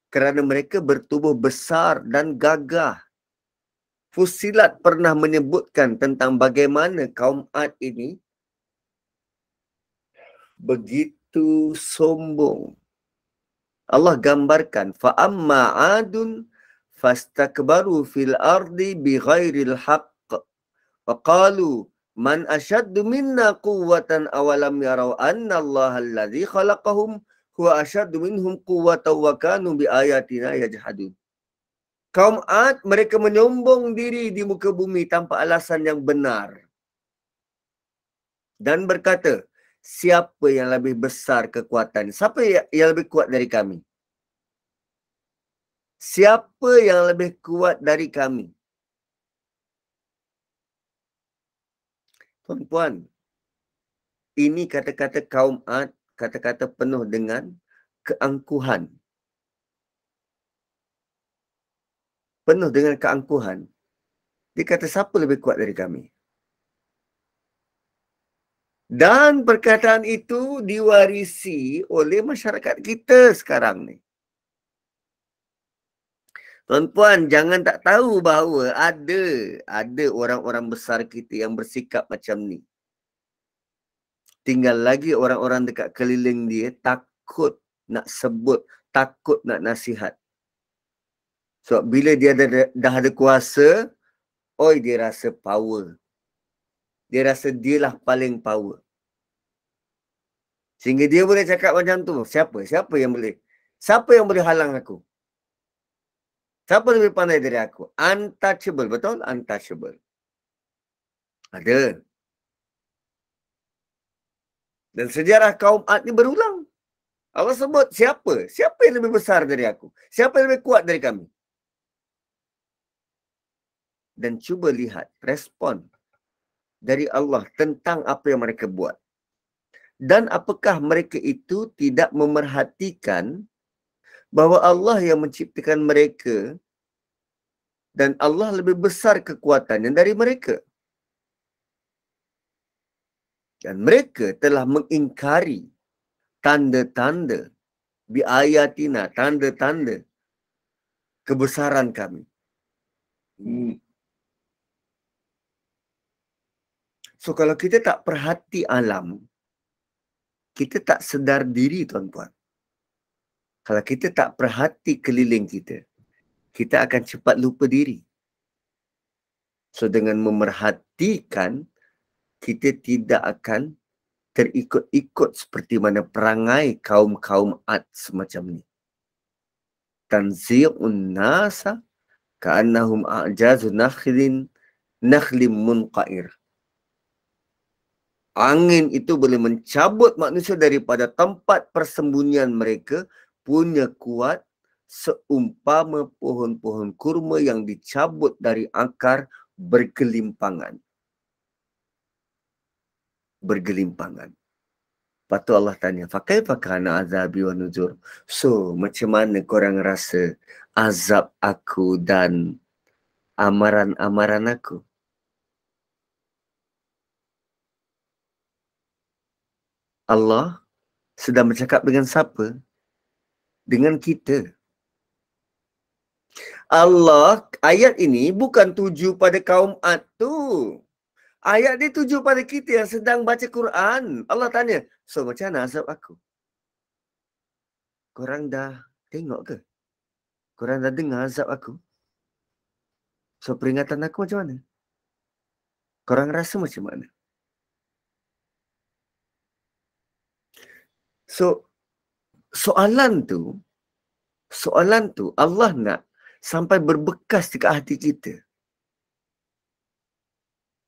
Kerana mereka bertubuh besar dan gagah. Fussilat pernah menyebutkan tentang bagaimana kaum Ad ini begitu sombong. Allah gambarkan, فَأَمَّا عَادٌ فَاسْتَكْبَرُوا فِي الْأَرْضِ بِغَيْرِ الْحَقِّ وَقَالُوا مَنْ أَشَدُّ مِنَّا قُوَّةً أَوَلَمْ يَرَوْا أَنَّ اللَّهَ الَّذِي خَلَقَهُمْ هُوَ أَشَدُّ مِنْهُمْ قُوَّةً وَكَانُوا بِآيَاتِنَا يَجْحَدُونَ. Kaum Ad, mereka menyombong diri di muka bumi tanpa alasan yang benar. Dan berkata, siapa yang lebih besar kekuatan? Siapa yang lebih kuat dari kami? Siapa yang lebih kuat dari kami? Tuan-puan, ini kata-kata kaum Ad, kata-kata penuh dengan keangkuhan. Penuh dengan keangkuhan. Dia kata, siapa lebih kuat dari kami? Dan perkataan itu diwarisi oleh masyarakat kita sekarang ni. Tuan-puan, jangan tak tahu bahawa ada orang-orang besar kita yang bersikap macam ni. Tinggal lagi orang-orang dekat keliling dia takut nak sebut, takut nak nasihat. So, bila dia dah ada kuasa, dia rasa power. Dia rasa dialah paling power. Sehingga dia boleh cakap macam tu. Siapa? Siapa yang boleh? Siapa yang boleh halang aku? Siapa lebih pandai dari aku? Untouchable. Betul? Untouchable. Ada. Dan sejarah kaum Ad ni berulang. Allah sebut siapa? Siapa yang lebih besar dari aku? Siapa yang lebih kuat dari kami? Dan cuba lihat respon dari Allah tentang apa yang mereka buat. Dan apakah mereka itu tidak memerhatikan bahawa Allah yang menciptakan mereka dan Allah lebih besar kekuatannya dari mereka. Dan mereka telah mengingkari tanda-tanda biayatina, tanda-tanda kebesaran kami. So kalau kita tak perhati alam, kita tak sedar diri, tuan-puan. Kalau kita tak perhati keliling kita, kita akan cepat lupa diri. So dengan memerhatikan, kita tidak akan terikut-ikut seperti mana perangai kaum-kaum Ad semacam ni. Tanzi'un nasa ka'annahum a'jazu nakhlim munqair. Angin itu boleh mencabut manusia daripada tempat persembunyian mereka, punya kuat seumpama pohon-pohon kurma yang dicabut dari akar bergelimpangan. Bergelimpangan. Lepas tu Allah tanya, "Fakaifa kana azabi wa nuzur?" So, macam mana korang rasa azab aku dan amaran-amaran aku? Allah sedang bercakap dengan siapa? Dengan kita. Allah, ayat ini bukan tuju pada kaum Ad tu. Ayat dia tuju pada kita yang sedang baca Quran. Allah tanya, so macam mana azab aku? Korang dah tengok ke? Korang dah dengar azab aku? So peringatan aku macam mana? Korang rasa macam mana? So, soalan tu Allah nak sampai berbekas dekat hati kita.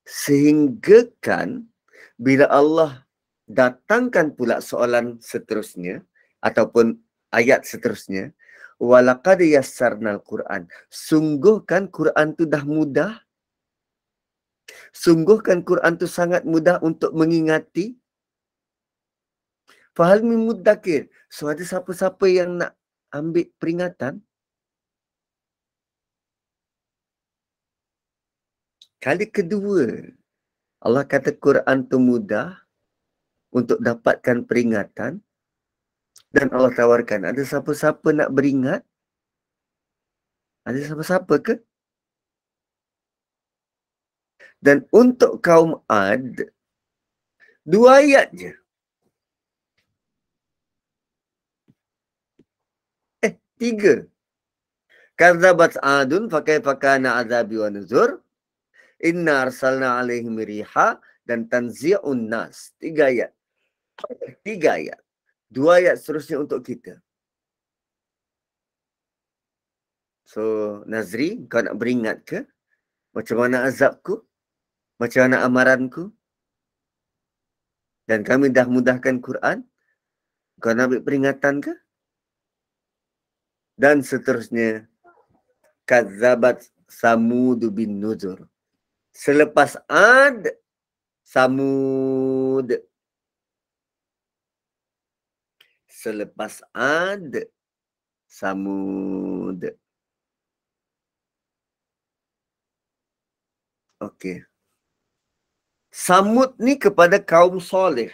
Sehingga kan bila Allah datangkan pula soalan seterusnya ataupun ayat seterusnya, walaqad yassarnal Quran. Sungguh kan Quran tu dah mudah? Sungguh kan Quran tu sangat mudah untuk mengingati? Fahal min muddakir. So ada siapa-siapa yang nak ambil peringatan? Kali kedua, Allah kata Quran tu mudah untuk dapatkan peringatan dan Allah tawarkan, ada siapa-siapa nak beringat? Ada siapa-siapa ke? Dan untuk kaum Ad, 2 ayat je. 3. Kadzabat Adun fakaifa kana azabi wa nuzur. Inna arsalna alaihim riha dan tanzi'un nas. 3 ayat. 3 ayat. 2 ayat seterusnya untuk kita. So, Nazri, kau nak beringat ke? Macam mana azabku? Macam mana amaranku? Dan kami dah mudahkan Quran. Kau nak ambil peringatan ke? Dan seterusnya, kadzabat Samud bin Nuzur. Selepas Ad, Samud. Selepas Ad, Samud. Okey. Samud ni kepada kaum soleh.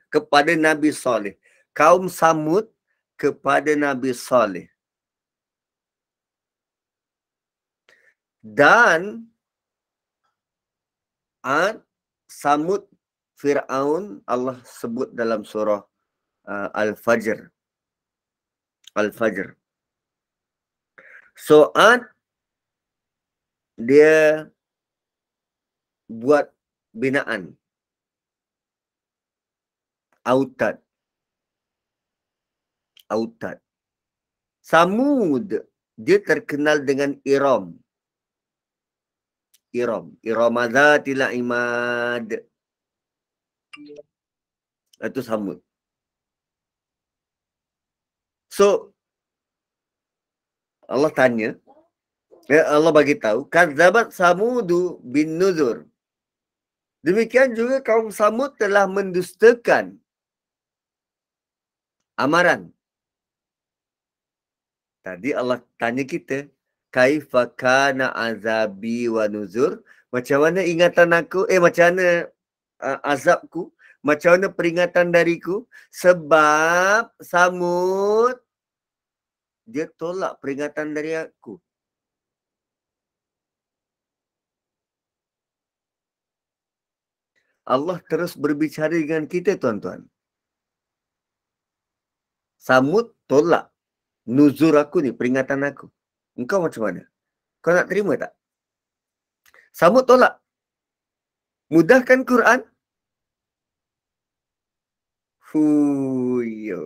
Kepada Nabi Soleh. Kaum Samud kepada Nabi Soleh. Dan Ad, Samud, Fir'aun, Allah sebut dalam surah Al-Fajr. Al-Fajr. So, Ad, dia buat binaan. Autad. Autad. Samud, dia terkenal dengan Iram. Iram. Iramadzatil imad. Itu Samud. So, Allah tanya, Allah bagi tahu, kadzabat Samudu bin Nuzur. Demikian juga kaum Samud telah mendustakan amaran. Tadi Allah tanya kita, kaifa kana azabi wa nuzur? Macam mana ingatan aku? Macam mana azabku? Macam mana peringatan dariku? Sebab Samud dia tolak peringatan dari aku. Allah terus berbicara dengan kita, tuan-tuan. Samud tolak nuzur aku ni, peringatan aku. Engkau macam mana? Kau nak terima tak? Samud tolak. Mudahkan Quran. Huyo.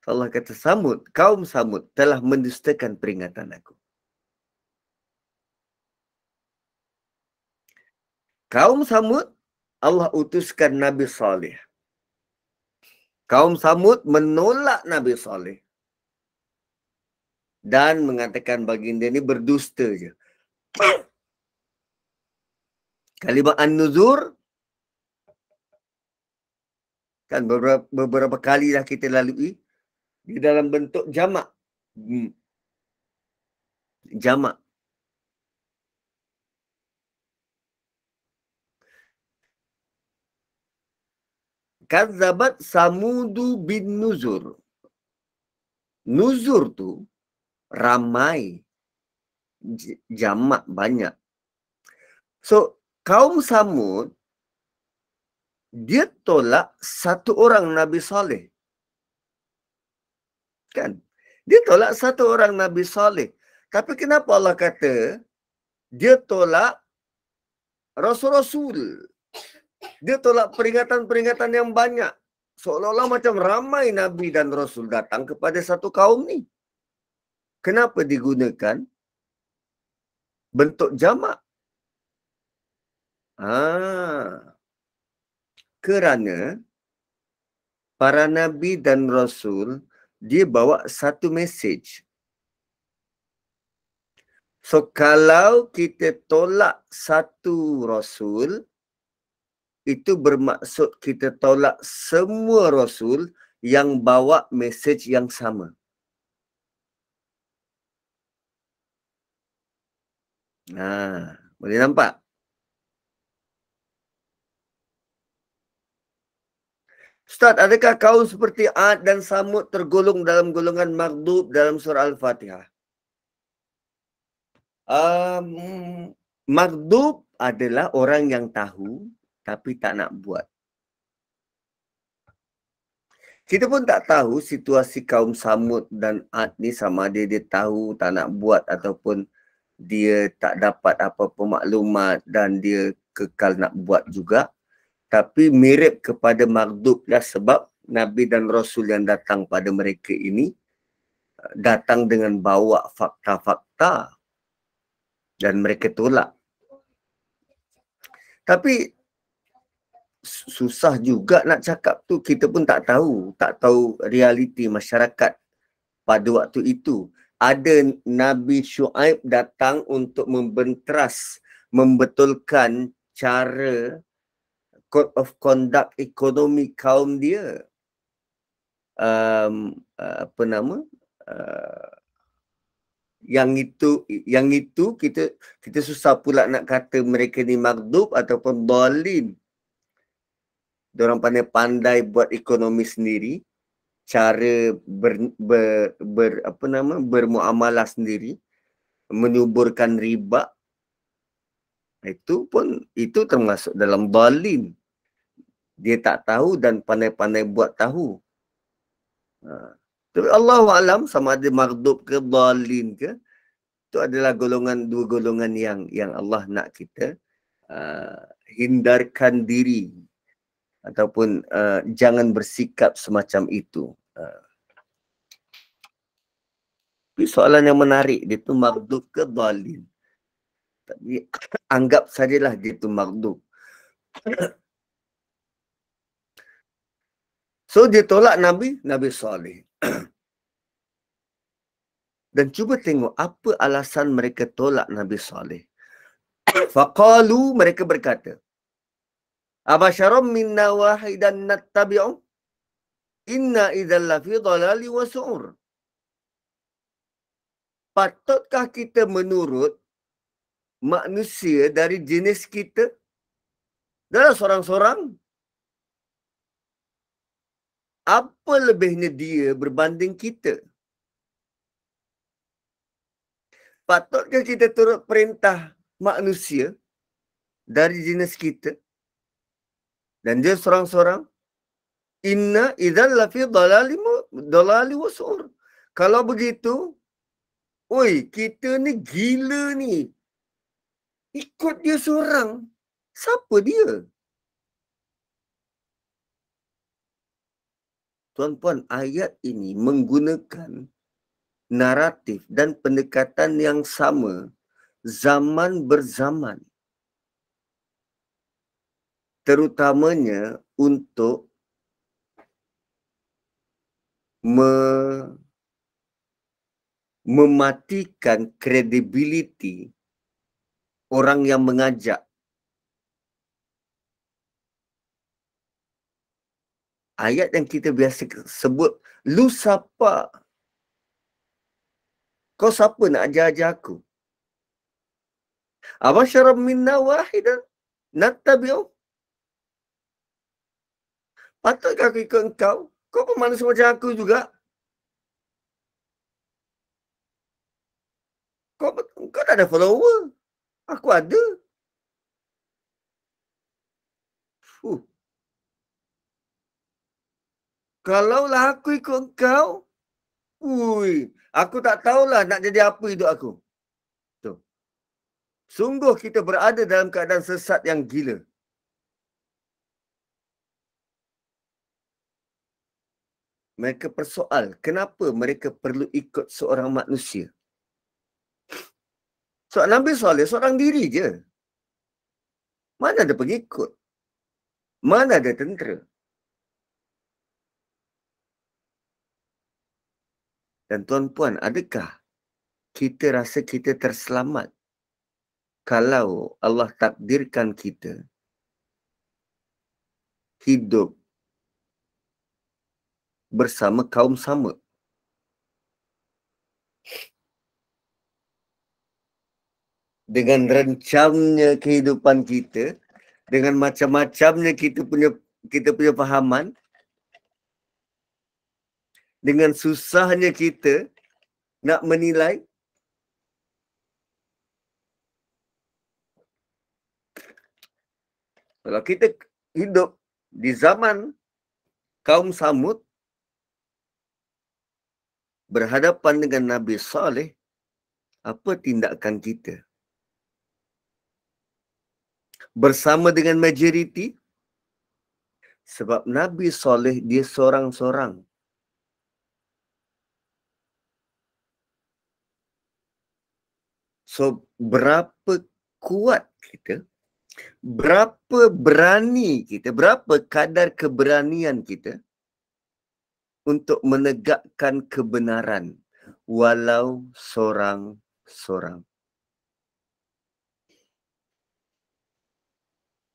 Allah kata Samud, kaum Samud telah mendustakan peringatan aku. Kaum Samud, Allah utuskan Nabi Saleh. Kaum Samud menolak Nabi Saleh. Dan mengatakan baginda ini berdusta je. Kalimah An-Nuzur, kan beberapa kali dah kita lalui, di dalam bentuk jamak. Jamak. Kadzabat Samudu bin Nuzur. Nuzur tu ramai. Jamak banyak. So, kaum Samud, dia tolak satu orang Nabi Saleh. Kan? Dia tolak satu orang Nabi Saleh. Tapi kenapa Allah kata, dia tolak Rasul-Rasul. Dia tolak peringatan-peringatan yang banyak. Seolah-olah macam ramai Nabi dan Rasul datang kepada satu kaum ni. Kenapa digunakan bentuk jamak? Kerana para Nabi dan Rasul, dia bawa satu mesej. So, kalau kita tolak satu Rasul, itu bermaksud kita tolak semua Rasul yang bawa mesej yang sama. Boleh nampak? Ustaz, adakah kaum seperti Ad dan Samud tergolong dalam golongan maghdub dalam surah Al-Fatihah? Maghdub adalah orang yang tahu tapi tak nak buat. Kita pun tak tahu situasi kaum Samud dan Ad ni sama ada dia tahu tak nak buat ataupun dia tak dapat apa-apa maklumat dan dia kekal nak buat juga. Tapi mirip kepada maghdub lah, sebab Nabi dan Rasul yang datang pada mereka ini datang dengan bawa fakta-fakta dan mereka tolak. Tapi susah juga nak cakap tu, kita pun tak tahu realiti masyarakat pada waktu itu. Ada Nabi Shu'aib datang untuk membetulkan cara code of conduct ekonomi kaum dia. Yang itu kita susah pula nak kata mereka ni maghdub ataupun dhalin. Diorang pandai buat ekonomi sendiri, cara bermuamalah sendiri, menyuburkan riba. Itu termasuk dalam dhalin. Dia tak tahu dan pandai-pandai buat tahu. Tapi Allahu a'lam sama ada maghdub ke dhalin ke, itu adalah dua golongan yang Allah nak kita hindarkan diri ataupun jangan bersikap semacam itu. Tapi soalan yang menarik, dia tu maghdub ke dhalin? Tapi anggap sajalah dia tu maghdub. So dia tolak Nabi Saleh. Dan cuba tengok apa alasan mereka tolak Nabi Saleh. Faqalu, mereka berkata, Abasharam minna wahidan nattabi'u inna idzal lafi dhalali wa su'ur. Patutkah kita menurut manusia dari jenis kita? Dalam seorang-seorang. Apa lebihnya dia berbanding kita? Patutkah kita turut perintah manusia dari jenis kita? Dan dia seorang-seorang. Inna idzal lafi dhalali wa su'ur. Kalau begitu, kita ni gila ni. Ikut dia seorang. Siapa dia? Tuan-puan, ayat ini menggunakan naratif dan pendekatan yang sama zaman berzaman. terutamanya untuk mematikan kredibiliti orang yang mengajak. Ayat yang kita biasa sebut, lu siapa? Kau siapa nak ajar-ajar aku? Abasyaram minna wahidan nattabi'u. Patutkah aku ikut engkau? Kau pun manusia macam aku juga. Kau tak ada follower. Aku ada. Fuh. Kalaulah aku ikut engkau, aku tak tahulah nak jadi apa hidup aku. Tuh. Sungguh kita berada dalam keadaan sesat yang gila. Mereka persoal, kenapa mereka perlu ikut seorang manusia? So, Nabi Saleh seorang diri je. Mana ada pengikut? Mana ada tentera? Dan tuan-puan, adakah kita rasa kita terselamat kalau Allah takdirkan kita hidup bersama kaum sama? Dengan rencamnya kehidupan kita, dengan macam-macamnya kita punya fahaman, dengan susahnya kita nak menilai, kalau kita hidup di zaman kaum Samud, berhadapan dengan Nabi Saleh, apa tindakan kita? Bersama dengan majoriti, sebab Nabi Saleh dia seorang-seorang. So, berapa kuat kita, berapa berani kita, berapa kadar keberanian kita untuk menegakkan kebenaran walau seorang-seorang.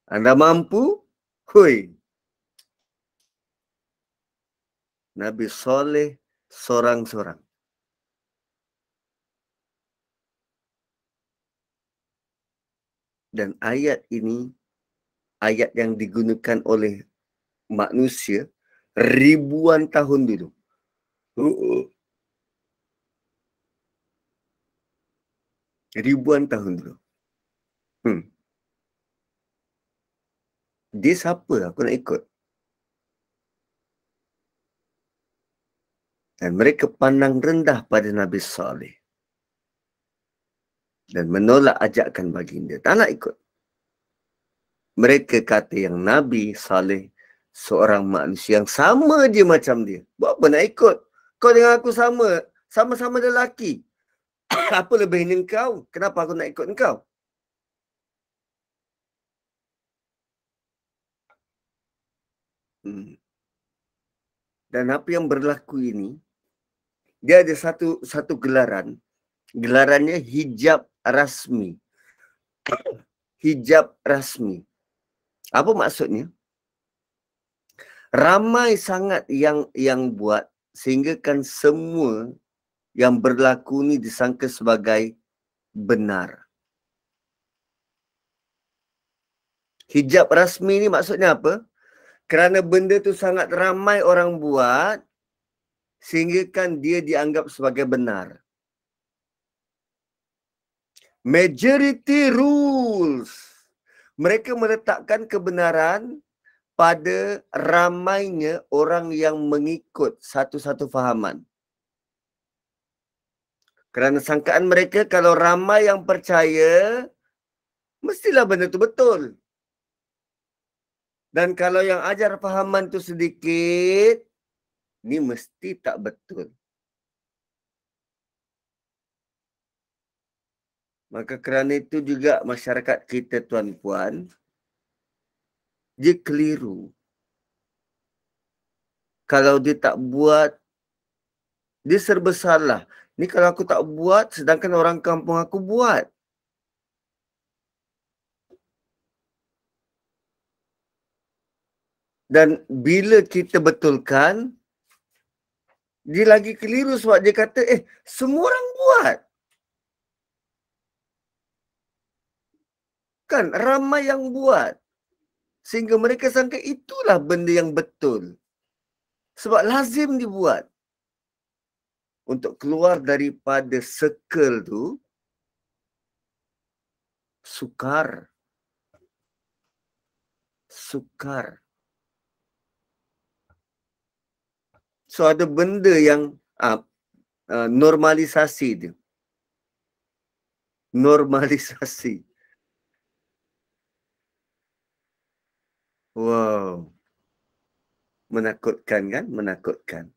Anda mampu? Hui. Nabi Saleh seorang-seorang. Dan ayat ini, ayat yang digunakan oleh manusia ribuan tahun dulu. Ribuan tahun dulu. Dia siapa aku nak ikut? Dan mereka pandang rendah pada Nabi Saleh. Dan menolak ajakan baginda. Tak nak ikut. Mereka kata yang Nabi Saleh seorang manusia yang sama je macam dia. Buat apa nak ikut? Kau dengan aku sama. Sama-sama lelaki. Apa lebihnya engkau? Kenapa aku nak ikut engkau? Dan apa yang berlaku ini, dia ada satu gelaran. Gelarannya hijab rasmi. Hijab rasmi. Apa maksudnya? Ramai sangat yang buat sehingga kan semua yang berlaku ni disangka sebagai benar. Hijab rasmi ni maksudnya apa? Kerana benda tu sangat ramai orang buat sehingga kan dia dianggap sebagai benar. Majority rules. Mereka meletakkan kebenaran pada ramainya orang yang mengikut satu-satu fahaman. Kerana sangkaan mereka kalau ramai yang percaya, mestilah benda tu betul. Dan kalau yang ajar fahaman tu sedikit, ni mesti tak betul. Maka kerana itu juga masyarakat kita, tuan-puan, dia keliru. Kalau dia tak buat, dia serba salah. Ni kalau aku tak buat, sedangkan orang kampung aku buat. Dan bila kita betulkan, dia lagi keliru sebab dia kata, semua orang buat. Kan ramai yang buat. Sehingga mereka sangka itulah benda yang betul. Sebab lazim dibuat. Untuk keluar daripada circle tu, sukar. So ada benda yang normalisasi dia. Normalisasi. Wow. Menakutkan kan? Menakutkan.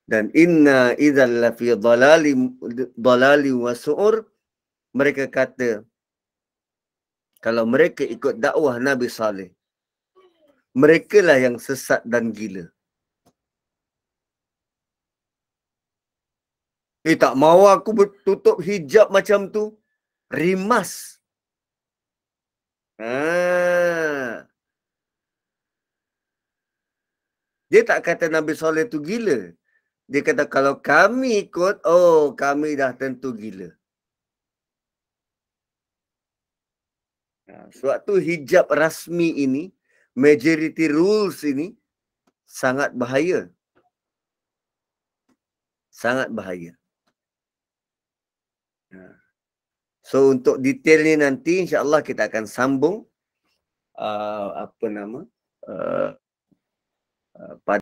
Dan inna idzal lafi dhalali wa su'ur, mereka kata kalau mereka ikut dakwah Nabi Saleh, merekalah yang sesat dan gila. Tak mau aku tutup hijab macam tu. Rimas. Dia tak kata Nabi Saleh tu gila. Dia kata kalau kami ikut, kami dah tentu gila. Sebab tu hijab rasmi ini, majority rules ini, sangat bahaya. Sangat bahaya. So untuk detail ni nanti insya-Allah kita akan sambung pada